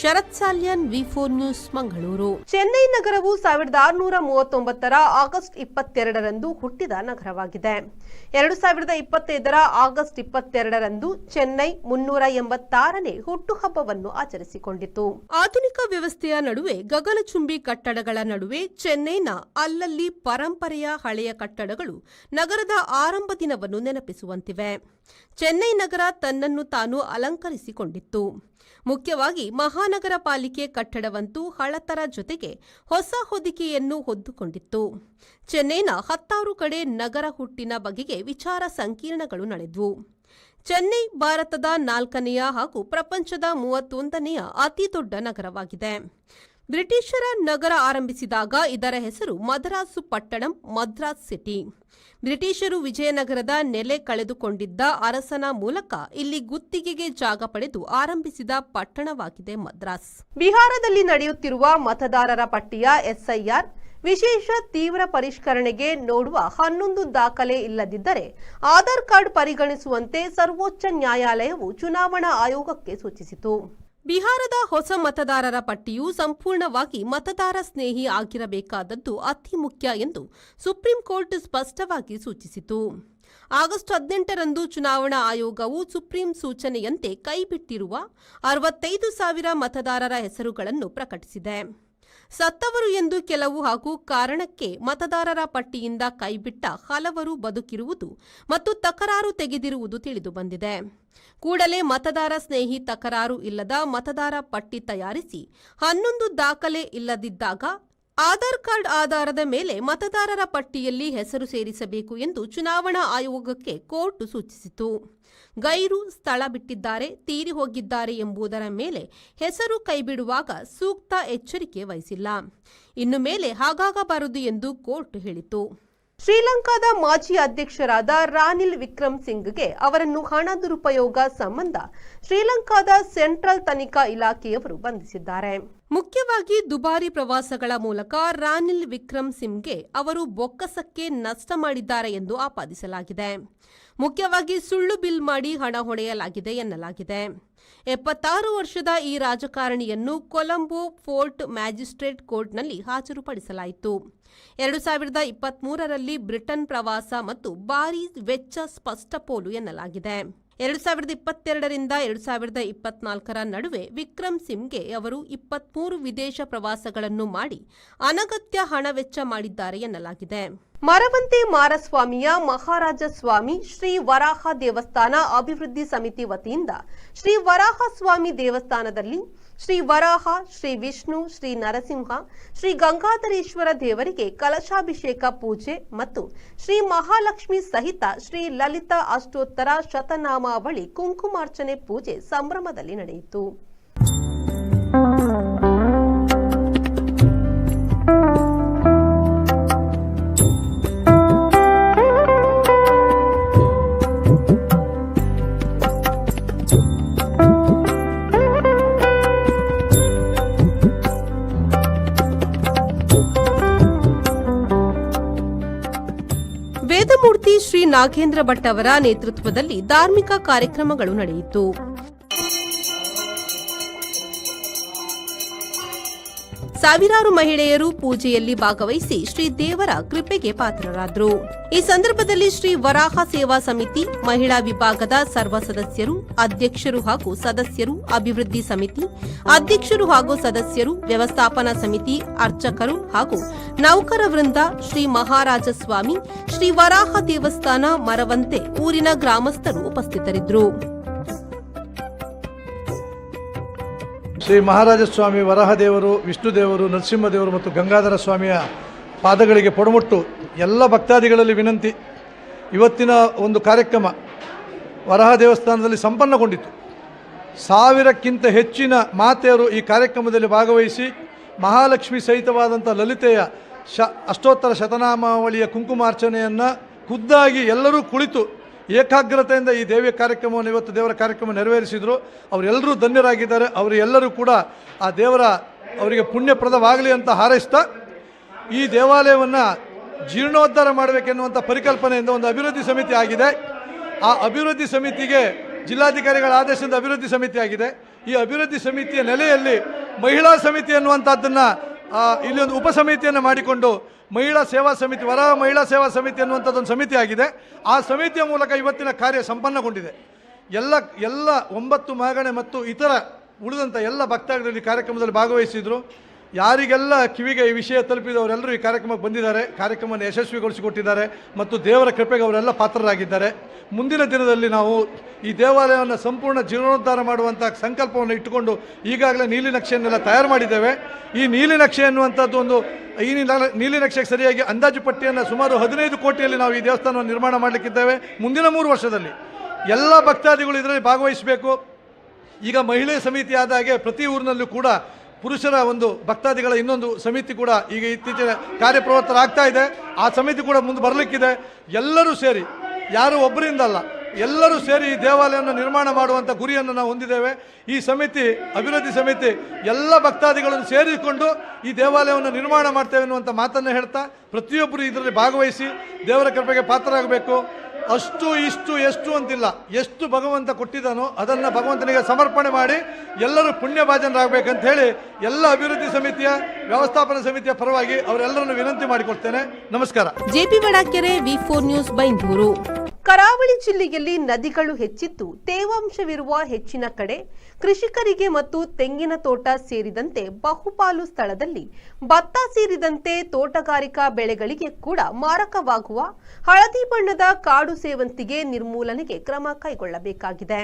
ಶರತ್ ಸಾಲ್ಯನ್, V4 ನ್ಯೂಸ್, ಮಂಗಳೂರು. ಚೆನ್ನೈ ನಗರವು 1639 ಆಗಸ್ಟ್ 22ರಂದು ಹುಟ್ಟಿದ ನಗರವಾಗಿದೆ. 2025 ಆಗಸ್ಟ್ 22ರಂದು ಚೆನ್ನೈ 386ನೇ ಹುಟ್ಟುಹಬ್ಬವನ್ನು ಆಚರಿಸಿಕೊಂಡಿತು. ಆಧುನಿಕ ವ್ಯವಸ್ಥೆಯ ನಡುವೆ ಗಗನಚುಂಬಿ ಕಟ್ಟಡಗಳ ನಡುವೆ ಚೆನ್ನೈನ ಅಲ್ಲಲ್ಲಿ ಪರಂಪರೆಯ ಹಳೆಯ ಕಟ್ಟಡಗಳು ನಗರದ ಆರಂಭ ದಿನವನ್ನು ನೆನಪಿಸುವಂತಿವೆ. ಚೆನ್ನೈ ನಗರ ತನ್ನನ್ನು ತಾನು ಅಲಂಕರಿಸಿಕೊಂಡಿತ್ತು. ಮುಖ್ಯವಾಗಿ ಮಹಾನಗರ ಪಾಲಿಕೆ ಕಟ್ಟಡವಂತೂ ಹಳತರ ಜೊತೆಗೆ ಹೊಸ ಹೊದಿಕೆಯನ್ನು ಹೊದ್ದುಕೊಂಡಿತ್ತು. ಚೆನ್ನೈನ 10 ಕಡೆ ನಗರ ಹುಟ್ಟಿನ ಬಗೆಗೆ ವಿಚಾರ ಸಂಕಿರಣಗಳು ನಡೆದವು. ಚೆನ್ನೈ ಭಾರತದ 4ನೆಯ ಹಾಗೂ ಪ್ರಪಂಚದ 31ನೆಯ ಅತಿದೊಡ್ಡ ನಗರವಾಗಿದೆ. ಬ್ರಿಟಿಷರ ನಗರ ಆರಂಭಿಸಿದಾಗ ಇದರ ಹೆಸರು ಮದ್ರಾಸು ಪಟ್ಟಣಂ, ಮದ್ರಾಸ್ ಸಿಟಿ. ಬ್ರಿಟಿಷರು ವಿಜಯನಗರದ ನೆಲೆ ಕಳೆದುಕೊಂಡಿದ್ದ ಅರಸನ ಮೂಲಕ ಇಲ್ಲಿ ಗುತ್ತಿಗೆಗೆ ಜಾಗ ಪಡೆದು ಆರಂಭಿಸಿದ ಪಟ್ಟಣವಾಗಿದೆ ಮದ್ರಾಸ್. ಬಿಹಾರದಲ್ಲಿ ನಡೆಯುತ್ತಿರುವ ಮತದಾರರ ಪಟ್ಟಿಯ ಎಸ್ಐಆರ್ ವಿಶೇಷ ತೀವ್ರ ಪರಿಷ್ಕರಣೆಗೆ ನೋಡುವ 11 ದಾಖಲೆ ಇಲ್ಲದಿದ್ದರೆ ಆಧಾರ್ ಕಾರ್ಡ್ ಪರಿಗಣಿಸುವಂತೆ ಸರ್ವೋಚ್ಚ ನ್ಯಾಯಾಲಯವು ಚುನಾವಣಾ ಆಯೋಗಕ್ಕೆ ಸೂಚಿಸಿತು. ಬಿಹಾರದ ಹೊಸ ಮತದಾರರ ಪಟ್ಟಿಯು ಸಂಪೂರ್ಣವಾಗಿ ಮತದಾರ ಸ್ನೇಹಿ ಆಗಿರಬೇಕಾದದ್ದು ಅತಿ ಮುಖ್ಯ ಎಂದು ಸುಪ್ರೀಂ ಕೋರ್ಟ್ ಸ್ಪಷ್ಟವಾಗಿ ಸೂಚಿಸಿತು. ಆಗಸ್ಟ್ 18ರಂದು ಚುನಾವಣಾ ಆಯೋಗವು ಸುಪ್ರೀಂ ಸೂಚನೆಯಂತೆ ಕೈಬಿಟ್ಟಿರುವ 65,000 ಮತದಾರರ ಹೆಸರುಗಳನ್ನು ಪ್ರಕಟಿಸಿದೆ. ಸತ್ತವರು ಎಂದು ಕೆಲವು ಹಾಗೂ ಕಾರಣಕ್ಕೆ ಮತದಾರರ ಪಟ್ಟಿಯಿಂದ ಕೈಬಿಟ್ಟ ಹಲವರು ಬದುಕಿರುವುದು ಮತ್ತು ತಕರಾರು ತೆಗೆದಿರುವುದು ತಿಳಿದುಬಂದಿದೆ. ಕೂಡಲೇ ಮತದಾರ ಸ್ನೇಹಿ ತಕರಾರು ಇಲ್ಲದ ಮತದಾರ ಪಟ್ಟಿ ತಯಾರಿಸಿ 11 ದಾಖಲೆ ಇಲ್ಲದಿದ್ದಾಗ ಆಧಾರ್ ಕಾರ್ಡ್ ಆಧಾರದ ಮೇಲೆ ಮತದಾರರ ಪಟ್ಟಿಯಲ್ಲಿ ಹೆಸರು ಸೇರಿಸಬೇಕು ಎಂದು ಚುನಾವಣಾ ಆಯೋಗಕ್ಕೆ ಕೋರ್ಟ್ ಸೂಚಿಸಿತು. ಗೈರು ಸ್ಥಳ ಬಿಟ್ಟಿದ್ದಾರೆ, ತೀರಿ ಹೋಗಿದ್ದಾರೆ ಎಂಬುದರ ಮೇಲೆ ಹೆಸರು ಕೈಬಿಡುವಾಗ ಸೂಕ್ತ ಎಚ್ಚರಿಕೆ ವಹಿಸಿಲ್ಲ. ಇನ್ನು ಮೇಲೆ ಹಾಗಾಗಬಾರದು ಎಂದು ಕೋರ್ಟ್ ಹೇಳಿತು. ಶ್ರೀಲಂಕಾದ ಮಾಜಿ ಅಧ್ಯಕ್ಷರಾದ ರಾನಿಲ್ ವಿಕ್ರಮ್ ಸಿಂಗ್ಗೆ ಅವರನ್ನು ಹಣ ದುರುಪಯೋಗ ಸಂಬಂಧ ಶ್ರೀಲಂಕಾದ ಸೆಂಟ್ರಲ್ ತನಿಖಾ ಇಲಾಖೆಯವರು ಬಂಧಿಸಿದ್ದಾರೆ. ಮುಖ್ಯವಾಗಿ ದುಬಾರಿ ಪ್ರವಾಸಗಳ ಮೂಲಕ ರಾನಿಲ್ ವಿಕ್ರಮ್ ಸಿಂಗ್ಗೆ ಅವರು ಬೊಕ್ಕಸಕ್ಕೆ ನಷ್ಟ ಮಾಡಿದ್ದಾರೆ ಎಂದು ಆಪಾದಿಸಲಾಗಿದೆ. ಮುಖ್ಯವಾಗಿ ಸುಳ್ಳು ಬಿಲ್ ಮಾಡಿ ಹಣ ಹೊಡೆಯಲಾಗಿದೆ ಎನ್ನಲಾಗಿದೆ. 76 ವರ್ಷದ ಈ ರಾಜಕಾರಣಿಯನ್ನು ಕೊಲಂಬೋ ಫೋರ್ಟ್ ಮ್ಯಾಜಿಸ್ಟ್ರೇಟ್ ಕೋರ್ಟ್ನಲ್ಲಿ ಹಾಜರುಪಡಿಸಲಾಯಿತು. 2023ರಲ್ಲಿ ಬ್ರಿಟನ್ ಪ್ರವಾಸ ಮತ್ತು ಭಾರೀ ವೆಚ್ಚ ಸ್ಪಷ್ಟಪೋಲು ಎನ್ನಲಾಗಿದೆ. 2022ರಿಂದ 2024ರ ನಡುವೆ ವಿಕ್ರಮ್ ಸಿಂಗ್ಗೆ ಅವರು 23 ವಿದೇಶ ಪ್ರವಾಸಗಳನ್ನು ಮಾಡಿ ಅನಗತ್ಯ ಹಣ ವೆಚ್ಚ ಮಾಡಿದ್ದಾರೆ ಎನ್ನಲಾಗಿದೆ. ಮರವಂತೆ ಮಾರಸ್ವಾಮಿಯ ಮಹಾರಾಜ ಸ್ವಾಮಿ ಶ್ರೀ ವರಾಹ ದೇವಸ್ಥಾನ ಅಭಿವೃದ್ಧಿ ಸಮಿತಿ ವತಿಯಿಂದ ಶ್ರೀ ವರಾಹ ಸ್ವಾಮಿ ದೇವಸ್ಥಾನದಲ್ಲಿ ಶ್ರೀ ವರಾಹ, ಶ್ರೀ ವಿಷ್ಣು, ಶ್ರೀ ನರಸಿಂಹ, ಶ್ರೀ ಗಂಗಾಧರೇಶ್ವರ ದೇವರಿಗೆ ಕಲಶಾಭಿಷೇಕ ಪೂಜೆ ಮತ್ತು ಶ್ರೀ ಮಹಾಲಕ್ಷ್ಮಿ ಸಹಿತ ಶ್ರೀ ಲಲಿತಾ ಅಷ್ಟೋತ್ತರ ಶತನಾಮಾವಳಿ ಕುಂಕುಮಾರ್ಚನೆ ಪೂಜೆ ಸಂಭ್ರಮದಲ್ಲಿ ನಡೆಯಿತು. ವೇದಮೂರ್ತಿ ಶ್ರೀ ನಾಗೇಂದ್ರ ಭಟ್ ಅವರ ನೇತೃತ್ವದಲ್ಲಿ ಧಾರ್ಮಿಕ ಕಾರ್ಯಕ್ರಮಗಳು ನಡೆಯಿತು. ಸಾವಿರಾರು ಮಹಿಳೆಯರು ಪೂಜೆಯಲ್ಲಿ ಭಾಗವಹಿಸಿ ಶ್ರೀ ದೇವರ ಕೃಪೆಗೆ ಪಾತ್ರರಾದರು. ಈ ಸಂದರ್ಭದಲ್ಲಿ ಶ್ರೀ ವರಾಹ ಸೇವಾ ಸಮಿತಿ, ಮಹಿಳಾ ವಿಭಾಗದ ಸರ್ವ ಸದಸ್ಯರು, ಅಧ್ಯಕ್ಷರು ಹಾಗೂ ಸದಸ್ಯರು, ಅಭಿವೃದ್ಧಿ ಸಮಿತಿ ಅಧ್ಯಕ್ಷರು ಹಾಗೂ ಸದಸ್ಯರು, ವ್ಯವಸ್ಥಾಪನಾ ಸಮಿತಿ, ಅರ್ಚಕರು ಹಾಗೂ ನೌಕರ ವೃಂದ, ಶ್ರೀ ಮಹಾರಾಜ ಸ್ವಾಮಿ, ಶ್ರೀ ವರಾಹ ದೇವಸ್ಥಾನ ಮರವಂತೆ ಊರಿನ ಗ್ರಾಮಸ್ಥರು ಉಪಸ್ಥಿತರಿದ್ದರು. ಶ್ರೀ ಮಹಾರಾಜ ಸ್ವಾಮಿ, ವರಾಹದೇವರು, ವಿಷ್ಣುದೇವರು, ನರಸಿಂಹದೇವರು ಮತ್ತು ಗಂಗಾಧರ ಸ್ವಾಮಿಯ ಪಾದಗಳಿಗೆ ಪೊಡಮುಟ್ಟು ಎಲ್ಲ ಭಕ್ತಾದಿಗಳಲ್ಲಿ ವಿನಂತಿ. ಇವತ್ತಿನ ಒಂದು ಕಾರ್ಯಕ್ರಮ ವರಾಹ ದೇವಸ್ಥಾನದಲ್ಲಿ ಸಂಪನ್ನಗೊಂಡಿತು. 1000ಕ್ಕಿಂತ ಹೆಚ್ಚಿನ ಮಾತೆಯರು ಈ ಕಾರ್ಯಕ್ರಮದಲ್ಲಿ ಭಾಗವಹಿಸಿ ಮಹಾಲಕ್ಷ್ಮಿ ಸಹಿತವಾದಂಥ ಲಲಿತೆಯ ಅಷ್ಟೋತ್ತರ ಶತನಾಮಾವಳಿಯ ಕುಂಕುಮಾರ್ಚನೆಯನ್ನು ಖುದ್ದಾಗಿ ಎಲ್ಲರೂ ಕುಳಿತು ಏಕಾಗ್ರತೆಯಿಂದ ಈ ದೇವಿಯ ಕಾರ್ಯಕ್ರಮವನ್ನು, ಇವತ್ತು ದೇವರ ಕಾರ್ಯಕ್ರಮ ನೆರವೇರಿಸಿದರು. ಅವರೆಲ್ಲರೂ ಧನ್ಯರಾಗಿದ್ದಾರೆ. ಅವರು ಎಲ್ಲರೂ ಕೂಡ ಆ ದೇವರ ಅವರಿಗೆ ಪುಣ್ಯಪ್ರದವಾಗಲಿ ಅಂತ ಹಾರೈಸ್ತಾ, ಈ ದೇವಾಲಯವನ್ನು ಜೀರ್ಣೋದ್ಧಾರ ಮಾಡಬೇಕೆನ್ನುವಂಥ ಪರಿಕಲ್ಪನೆಯಿಂದ ಒಂದು ಅಭಿವೃದ್ಧಿ ಸಮಿತಿ ಆಗಿದೆ. ಆ ಅಭಿವೃದ್ಧಿ ಸಮಿತಿಗೆ ಜಿಲ್ಲಾಧಿಕಾರಿಗಳ ಆದೇಶದಿಂದ ಅಭಿವೃದ್ಧಿ ಸಮಿತಿ ಆಗಿದೆ. ಈ ಅಭಿವೃದ್ಧಿ ಸಮಿತಿಯ ನೆಲೆಯಲ್ಲಿ ಮಹಿಳಾ ಸಮಿತಿ ಅನ್ನುವಂಥದ್ದನ್ನು ಇಲ್ಲಿ ಒಂದು ಉಪಸಮಿತಿಯನ್ನು ಮಾಡಿಕೊಂಡು ಮಹಿಳಾ ಸೇವಾ ಸಮಿತಿ, ವರಾಹ ಮಹಿಳಾ ಸೇವಾ ಸಮಿತಿ ಅನ್ನುವಂಥದ್ದೊಂದು ಸಮಿತಿ ಆಗಿದೆ. ಆ ಸಮಿತಿಯ ಮೂಲಕ ಇವತ್ತಿನ ಕಾರ್ಯ ಸಂಪನ್ನಗೊಂಡಿದೆ. ಎಲ್ಲ 9 ಮಾಗಣೆ ಮತ್ತು ಇತರ ಉಳಿದಂಥ ಎಲ್ಲ ಭಕ್ತಾದಿಗಳು ಕಾರ್ಯಕ್ರಮದಲ್ಲಿ ಭಾಗವಹಿಸಿದರು. ಯಾರಿಗೆಲ್ಲ ಕಿವಿಗೆ ಈ ವಿಷಯ ತಲುಪಿದವರೆಲ್ಲರೂ ಈ ಕಾರ್ಯಕ್ರಮಕ್ಕೆ ಬಂದಿದ್ದಾರೆ, ಕಾರ್ಯಕ್ರಮವನ್ನು ಯಶಸ್ವಿಗೊಳಿಸಿಕೊಟ್ಟಿದ್ದಾರೆ ಮತ್ತು ದೇವರ ಕೃಪೆಗೆ ಅವರೆಲ್ಲ ಪಾತ್ರರಾಗಿದ್ದಾರೆ. ಮುಂದಿನ ದಿನದಲ್ಲಿ ನಾವು ಈ ದೇವಾಲಯವನ್ನು ಸಂಪೂರ್ಣ ಜೀರ್ಣೋದ್ಧಾರ ಮಾಡುವಂಥ ಸಂಕಲ್ಪವನ್ನು ಇಟ್ಟುಕೊಂಡು ಈಗಾಗಲೇ ನೀಲಿನಕ್ಷೆಯನ್ನೆಲ್ಲ ತಯಾರು ಮಾಡಿದ್ದೇವೆ. ಈ ನೀಲಿನಕ್ಷೆ ಎನ್ನುವಂಥದ್ದು ಈ ನೀಲಿನಕ್ಷೆಗೆ ಸರಿಯಾಗಿ ಅಂದಾಜು ಪಟ್ಟಿಯನ್ನು ಸುಮಾರು 15 ಕೋಟಿಯಲ್ಲಿ ನಾವು ಈ ದೇವಸ್ಥಾನವನ್ನು ನಿರ್ಮಾಣ ಮಾಡಲಿಕ್ಕಿದ್ದೇವೆ. ಮುಂದಿನ 3 ವರ್ಷದಲ್ಲಿ ಎಲ್ಲ ಭಕ್ತಾದಿಗಳು ಇದರಲ್ಲಿ ಭಾಗವಹಿಸಬೇಕು. ಈಗ ಮಹಿಳೆ ಸಮಿತಿ ಆದ ಹಾಗೆ ಪ್ರತಿ ಊರಿನಲ್ಲೂ ಕೂಡ ಪುರುಷರ ಒಂದು ಭಕ್ತಾದಿಗಳ ಇನ್ನೊಂದು ಸಮಿತಿ ಕೂಡ ಈಗ ಇತ್ತೀಚಿನ ಕಾರ್ಯಪ್ರವೃತ್ತರಾಗ್ತಾ ಇದೆ. ಆ ಸಮಿತಿ ಕೂಡ ಮುಂದೆ ಬರಲಿಕ್ಕಿದೆ. ಎಲ್ಲರೂ ಸೇರಿ, ಯಾರು ಒಬ್ಬರಿಂದ ಅಲ್ಲ, ಎಲ್ಲರೂ ಸೇರಿ ಈ ದೇವಾಲಯವನ್ನು ನಿರ್ಮಾಣ ಮಾಡುವಂಥ ಗುರಿಯನ್ನು ನಾವು ಹೊಂದಿದ್ದೇವೆ. ಈ ಸಮಿತಿ, ಅಭಿವೃದ್ಧಿ ಸಮಿತಿ ಎಲ್ಲ ಭಕ್ತಾದಿಗಳನ್ನು ಸೇರಿಕೊಂಡು ಈ ದೇವಾಲಯವನ್ನು ನಿರ್ಮಾಣ ಮಾಡ್ತೇವೆ ಎನ್ನುವಂಥ ಮಾತನ್ನು ಹೇಳ್ತಾ ಪ್ರತಿಯೊಬ್ಬರು ಇದರಲ್ಲಿ ಭಾಗವಹಿಸಿ ದೇವರ ಕೃಪೆಗೆ ಪಾತ್ರರಾಗಬೇಕು. ಅಷ್ಟು ಇಷ್ಟು ಎಷ್ಟು ಅಂತಿಲ್ಲ, ಎಷ್ಟು ಭಗವಂತ ಕೊಟ್ಟಿದ್ದಾನೋ ಅದನ್ನು ಭಗವಂತನಿಗೆ ಸಮರ್ಪಣೆ ಮಾಡಿ ಎಲ್ಲರೂ ಪುಣ್ಯಭಾಜನರಾಗಬೇಕಂತ ಹೇಳಿ ಎಲ್ಲ ಅಭಿವೃದ್ಧಿ ಸಮಿತಿಯ, ವ್ಯವಸ್ಥಾಪನಾ ಸಮಿತಿಯ ಪರವಾಗಿ ಅವರೆಲ್ಲರನ್ನು ವಿನಂತಿ ಮಾಡಿಕೊಡ್ತೇನೆ. ನಮಸ್ಕಾರ. ಜೆಪಿ ಬಡಾಕೆರೆ, ವಿ4 ನ್ಯೂಸ್, ಬೈಂದೂರು. ಕರಾವಳಿ ಜಿಲ್ಲೆಯಲ್ಲಿ ನದಿಗಳು ಹೆಚ್ಚಿದ್ದು ತೇವಾಂಶವಿರುವ ಹೆಚ್ಚಿನ ಕಡೆ ಕೃಷಿಕರಿಗೆ ಮತ್ತು ತೆಂಗಿನ ತೋಟ ಸೇರಿದಂತೆ ಬಹುಪಾಲು ಸ್ಥಳದಲ್ಲಿ ಭತ್ತ ಸೇರಿದಂತೆ ತೋಟಗಾರಿಕಾ ಬೆಳೆಗಳಿಗೆ ಕೂಡ ಮಾರಕವಾಗುವ ಹಳದಿ ಬಣ್ಣದ ಕಾಡು ಸೇವಂತಿಗೆ ನಿರ್ಮೂಲನೆಗೆ ಕ್ರಮ ಕೈಗೊಳ್ಳಬೇಕಾಗಿದೆ.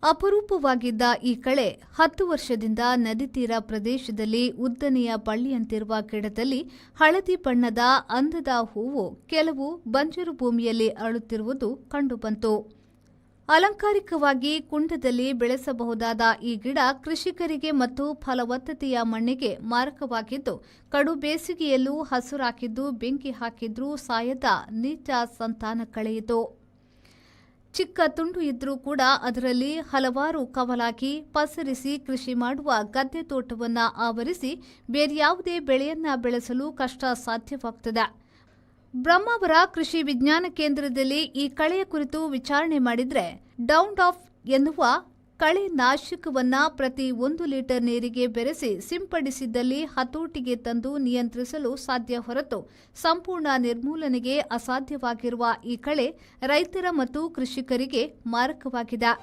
ಅಪರೂಪವಾಗಿದ್ದ ಈ ಕಳೆ 10 ವರ್ಷದಿಂದ ನದಿ ತೀರ ಪ್ರದೇಶದಲ್ಲಿ ಉದ್ದನೆಯ ಬಳ್ಳಿಯಂತಿರುವ ಗಿಡದಲ್ಲಿ ಹಳದಿ ಬಣ್ಣದ ಅಂದದ ಹೂವು ಕೆಲವು ಬಂಜರು ಭೂಮಿಯಲ್ಲಿ ಅರಳುತ್ತಿರುವುದು ಕಂಡುಬಂತು. ಅಲಂಕಾರಿಕವಾಗಿ ಕುಂಡದಲ್ಲಿ ಬೆಳೆಸಬಹುದಾದ ಈ ಗಿಡ ಕೃಷಿಕರಿಗೆ ಮತ್ತು ಫಲವತ್ತತೆಯ ಮಣ್ಣಿಗೆ ಮಾರಕವಾಗಿದ್ದು, ಕಡು ಬೇಸಿಗೆಯಲ್ಲೂ ಹಸುರಾಕಿದ್ದು ಬೆಂಕಿ ಹಾಕಿದ್ರೂ ಸಾಯದ ನೀಚ ಸಂತಾನ ಕಳೆಯಿತು. ಚಿಕ್ಕ ತುಂಡು ಇದ್ರೂ ಕೂಡ ಅದರಲ್ಲಿ ಹಲವಾರು ಕವಲಾಗಿ ಪಸರಿಸಿ ಕೃಷಿ ಮಾಡುವ ಗದ್ದೆ ತೋಟವನ್ನು ಆವರಿಸಿ ಬೇರ್ಯಾವುದೇ ಬೆಳೆಯನ್ನ ಬೆಳೆಸಲು ಕಷ್ಟ ಸಾಧ್ಯವಾಗುತ್ತದೆ. ಬ್ರಹ್ಮಾವರ ಕೃಷಿ ವಿಜ್ಞಾನ ಕೇಂದ್ರದಲ್ಲಿ ಈ ಕಳೆಯ ಕುರಿತು ವಿಚಾರಣೆ ಮಾಡಿದರೆ ಡೌನ್ ಆಫ್ ಎನ್ನುವ ಕಳೆ ನಾಶಕವನ್ನ ಪ್ರತಿ 1 ಲೀಟರ್ ನೀರಿಗೆ ಬೆರೆಸಿ ಸಿಂಪಡಿಸಿದ್ದಲ್ಲಿ ಹತೋಟಿಗೆ ತಂದು ನಿಯಂತ್ರಿಸಲು ಸಾಧ್ಯ ಹೊರತು ಸಂಪೂರ್ಣ ನಿರ್ಮೂಲನೆಗೆ ಅಸಾಧ್ಯವಾಗಿರುವ ಈ ಕಳೆ ರೈತರ ಮತ್ತು ಕೃಷಿಕರಿಗೆ ಮಾರಕವಾಗಿದೆ.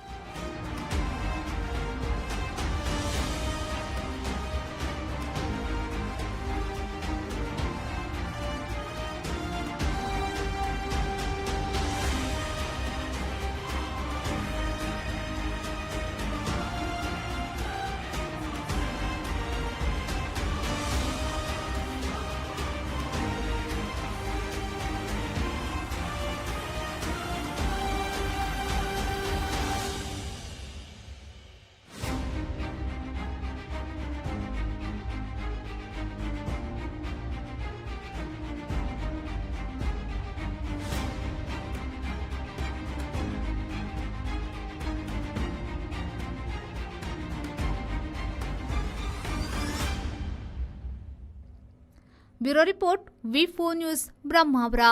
ಬ್ಯೂರೋ ರಿಪೋರ್ಟ್, ವಿ4 ನ್ಯೂಸ್, ಬ್ರಹ್ಮಾವರ.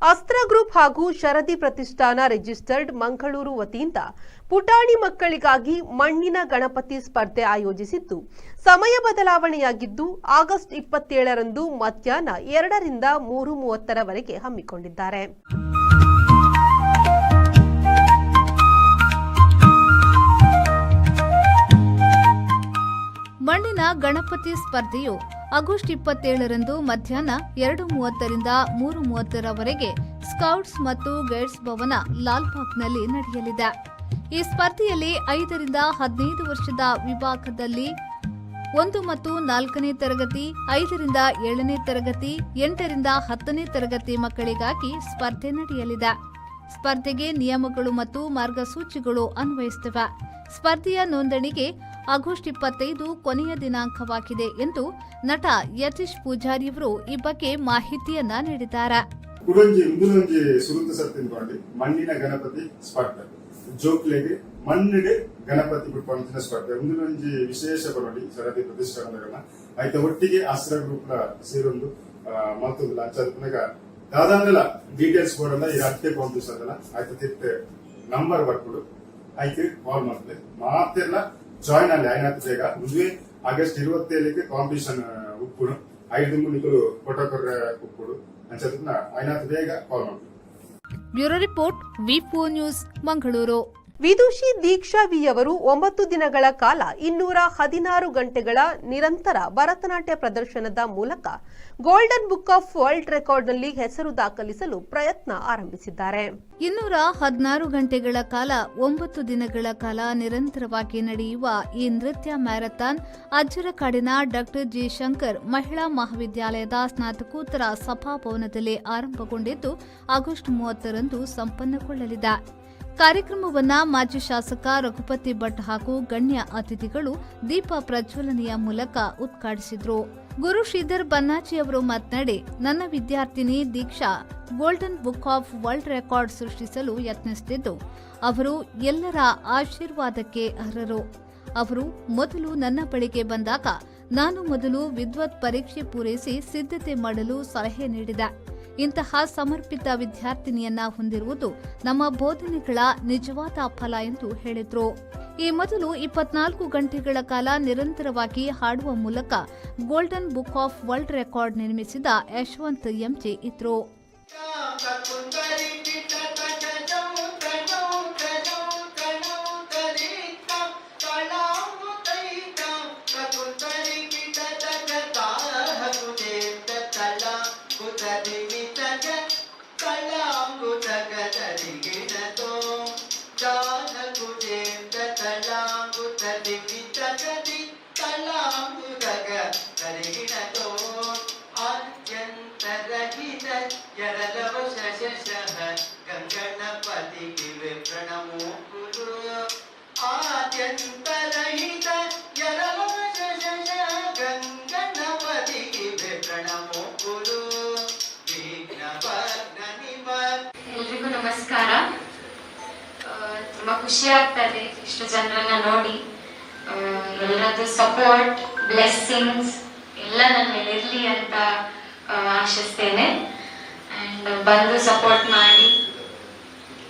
ಅಸ್ತ್ರ ಗ್ರೂಪ್ ಹಾಗೂ ಶರದಿ ಪ್ರತಿಷ್ಠಾನ ರಿಜಿಸ್ಟರ್ಡ್ ಮಂಗಳೂರು ವತಿಯಿಂದ ಪುಟಾಣಿ ಮಕ್ಕಳಿಗಾಗಿ ಮಣ್ಣಿನ ಗಣಪತಿ ಸ್ಪರ್ಧೆ ಆಯೋಜಿಸಿದ್ದು, ಸಮಯ ಬದಲಾವಣೆಯಾಗಿದ್ದು ಆಗಸ್ಟ್ 27ರಂದು ಮಧ್ಯಾಹ್ನ 2 ರಿಂದ 3:30ರವರೆಗೆ ಹಮ್ಮಿಕೊಂಡಿದ್ದಾರೆ. ಮಣ್ಣಿನ ಗಣಪತಿ ಸ್ಪರ್ಧೆಯು ಆಗಸ್ಟ್ 27ರಂದು ಮಧ್ಯಾಹ್ನ 2:30 ರಿಂದ 3:30ರವರೆಗೆ ಸ್ಕೌಟ್ಸ್ ಮತ್ತು ಗೈಡ್ಸ್ ಭವನ, ಲಾಲ್ಬಾಗ್ನಲ್ಲಿ ನಡೆಯಲಿದೆ. ಈ ಸ್ಪರ್ಧೆಯಲ್ಲಿ 5 ರಿಂದ 15 ವರ್ಷದ ವಿಭಾಗದಲ್ಲಿ 1 ಮತ್ತು 4ನೇ ತರಗತಿ, 5 ರಿಂದ 7ನೇ ತರಗತಿ, 8 ರಿಂದ 10ನೇ ತರಗತಿ ಮಕ್ಕಳಿಗಾಗಿ ಸ್ಪರ್ಧೆ ನಡೆಯಲಿದೆ. ಸ್ಪರ್ಧೆಗೆ ನಿಯಮಗಳು ಮತ್ತು ಮಾರ್ಗಸೂಚಿಗಳು ಅನ್ವಯಿಸುತ್ತವೆ. ಸ್ಪರ್ಧೆಯ ನೋಂದಣಿಗೆ ಆಗಸ್ಟ್ 25 ಕೊನೆಯ ದಿನಾಂಕವಾಗಿದೆ ಎಂದು ನಟ ಯತೀಶ್ ಪೂಜಾರಿಯವರು ಈ ಬಗ್ಗೆ ಮಾಹಿತಿಯನ್ನ ನೀಡಿದ್ದಾರೆ. ಮಣ್ಣಿನ ಗಣಪತಿ ಸ್ಪರ್ಧೆ ಜೋಕ್ಲೆಗೆ ಮಣ್ಣಿಡೆ ಗಣಪತಿ ಪಂಚಿನ ಸ್ಪರ್ಧೆ ಮುಂದೊಂದು ವಿಶೇಷ ಬರೋಡಿ ಸರದಿ ಪ್ರತಿಷ್ಠಾನಗಳ ಆಯ್ತ ಒಟ್ಟಿಗೆ ಅಸ್ತ್ರ ಗ್ರೂಪ್ ಸೇರೊಂದು ಮತ್ತೊಂದು ಅಂಚದನಾಗ ದಾದಾಂಗಲ ಡೀಟೇಲ್ಸ್ ಕೊಡಲ್ಲ ಈ ಅತ್ತೆ ಕಾಂಪಿಟೇಷನ್ ಆಯ್ತ ತಿರ್ತೆ ನಂಬರ್ ಬರ್ಕೊಡು ಆಯ್ತು ಕಾಲ್ ಮಾಡ್ತೇವೆ ಮಾತೆಲ್ಲ ಜಾಯಿನ್ ಅಲ್ಲಿ ಆಯ್ನಾತ್ ಬೇಗ ಮುಂದೆ ಆಗಸ್ಟ್ 27ಕ್ಕೆ ಕಾಂಪಿಟೇಷನ್ ಉಪ್ಪುಡು 5 ಮುನಿಗಳು ಫೋಟೋಗ್ರಾಫರ್ ಉಪ್ಪುಡು ಅಂಚದನ್ನ ಆಯ್ನಾತ್ ಬೇಗ ಕಾಲ್ ಮಾಡ್ತೀವಿ. ಬ್ಯೂರೋ ರಿಪೋರ್ಟ್, ವಿ4 ನ್ಯೂಸ್, ಮಂಗಳೂರು. ವಿದುಷಿ ದೀಕ್ಷಾ ವಿ ಅವರು 9 ದಿನಗಳ ಕಾಲ 216 ಗಂಟೆಗಳ ನಿರಂತರ ಭರತನಾಟ್ಯ ಪ್ರದರ್ಶನದ ಮೂಲಕ ಗೋಲ್ಡನ್ ಬುಕ್ ಆಫ್ ವರ್ಲ್ಡ್ ರೆಕಾರ್ಡ್ನಲ್ಲಿ ಹೆಸರು ದಾಖಲಿಸಲು ಪ್ರಯತ್ನ ಆರಂಭಿಸಿದ್ದಾರೆ. 216 ಗಂಟೆಗಳ ಕಾಲ 9 ದಿನಗಳ ಕಾಲ ನಿರಂತರವಾಗಿ ನಡೆಯುವ ಈ ನೃತ್ಯ ಮ್ಯಾರಥಾನ್ ಅಜ್ಜರಕಾಡಿನ ಡಾಕ್ಟರ್ ಜಿ ಶಂಕರ್ ಮಹಿಳಾ ಮಹಾವಿದ್ಯಾಲಯದ ಸ್ನಾತಕೋತ್ತರ ಸಭಾಭವನದಲ್ಲಿ ಆರಂಭಗೊಂಡಿದ್ದು ಆಗಸ್ಟ್ 30ರಂದು ಸಂಪನ್ನಗೊಳ್ಳಲಿದೆ. ಕಾರ್ಯಕ್ರಮವನ್ನ ಮಾಜಿ ಶಾಸಕ ರಘುಪತಿ ಭಟ್ ಹಾಗೂ ಗಣ್ಯ ಅತಿಥಿಗಳು ದೀಪ ಪ್ರಜ್ವಲನೆಯ ಮೂಲಕ ಉದ್ಘಾಟಿಸಿದರು. ಗುರು ಶ್ರೀಧರ್ ಬನ್ನಾಜಿ ಅವರು ಮಾತನಾಡಿ, ನನ್ನ ವಿದ್ಯಾರ್ಥಿನಿ Deeksha golden book of world record ಸೃಷ್ಟಿಸಲು ಯತ್ನಿಸುತ್ತಿದ್ದು, ಅವರು ಎಲ್ಲರ ಆಶೀರ್ವಾದಕ್ಕೆ ಅರ್ಹರು. ಅವರು ಮೊದಲು ನನ್ನ ಬಳಿಗೆ ಬಂದಾಗ ನಾನು ಮೊದಲು ವಿದ್ವತ್ ಪರೀಕ್ಷೆ ಪೂರೈಸಿ ಸಿದ್ಧತೆ ಮಾಡಲು ಸಲಹೆ ನೀಡಿದೆ. ಇಂತಹ ಸಮರ್ಪಿತ ವಿದ್ಯಾರ್ಥಿನಿಯನ್ನ ಹೊಂದಿರುವುದು ನಮ್ಮ ಬೋಧನೆಗಳ ನಿಜವಾದ ಫಲ ಎಂದು ಹೇಳಿದ್ರು. ಈ ಮೊದಲು 24 ಗಂಟೆಗಳ ಕಾಲ ನಿರಂತರವಾಗಿ ಹಾಡುವ ಮೂಲಕ golden book of world record ನಿರ್ಮಿಸಿದ ಯಶವಂತ್ ಎಂಜೆ ಇದ್ರು. ಎಲ್ರಿಗೂ ನಮಸ್ಕಾರ. ತುಂಬಾ ಖುಷಿ ಆಗ್ತದೆ ಇಷ್ಟು ಜನರನ್ನ ನೋಡಿ. ಎಲ್ಲರದ್ದು ಸಪೋರ್ಟ್, ಬ್ಲೆಸ್ಸಿಂಗ್ಸ್ ಎಲ್ಲ ನನ್ನ ಮೇಲೆ ಇರಲಿ ಅಂತ ಆಶಿಸ್ತೇನೆ. ಅಂಡ್ ಬಂದು ಸಪೋರ್ಟ್ ಮಾಡಿ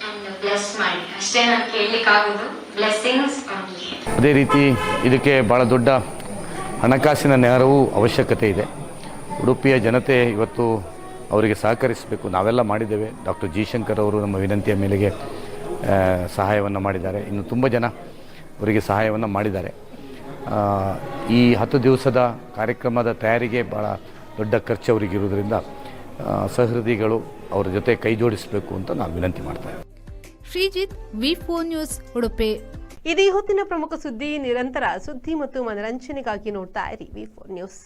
ಅಂಡ್ ಬ್ಲೆಸ್ ಮಾಡಿ, ಅಷ್ಟೇ ನಾನು ಕೇಳಲಿಕ್ಕಾಗೋದು. Blessings only. ಅದೇ ರೀತಿ ಇದಕ್ಕೆ ಭಾಳ ದೊಡ್ಡ ಹಣಕಾಸಿನ ನೆರವು ಅವಶ್ಯಕತೆ ಇದೆ. ಉಡುಪಿಯ ಜನತೆ ಇವತ್ತು ಅವರಿಗೆ ಸಹಕರಿಸಬೇಕು. ನಾವೆಲ್ಲ ಮಾಡಿದ್ದೇವೆ. ಡಾಕ್ಟರ್ ಜಿ ಶಂಕರ್ ಅವರು ನಮ್ಮ ವಿನಂತಿಯ ಮೇಲೆಗೆ ಸಹಾಯವನ್ನು ಮಾಡಿದ್ದಾರೆ. ಇನ್ನು ತುಂಬ ಜನ ಅವರಿಗೆ ಸಹಾಯವನ್ನು ಮಾಡಿದ್ದಾರೆ. ಈ 10 ದಿವಸದ ಕಾರ್ಯಕ್ರಮದ ತಯಾರಿಗೆ ಭಾಳ ದೊಡ್ಡ ಖರ್ಚು ಅವರಿಗಿರುವುದರಿಂದ ಸಹೃದಯಿಗಳು ಅವರ ಜೊತೆ ಕೈ ಜೋಡಿಸಬೇಕು ಅಂತ ನಾನು ವಿನಂತಿ ಮಾಡ್ತೇನೆ. ಶ್ರೀಜಿತ್, ವಿ4 ನ್ಯೂಸ್, ಉಡುಪಿ. ಇದು ಈ ಹೊತ್ತಿನ ಪ್ರಮುಖ ಸುದ್ದಿ. ನಿರಂತರ ಸುದ್ದಿ ಮತ್ತು ಮನರಂಜನೆಗಾಗಿ ನೋಡ್ತಾ ಇರಿ ವಿ4 ನ್ಯೂಸ್.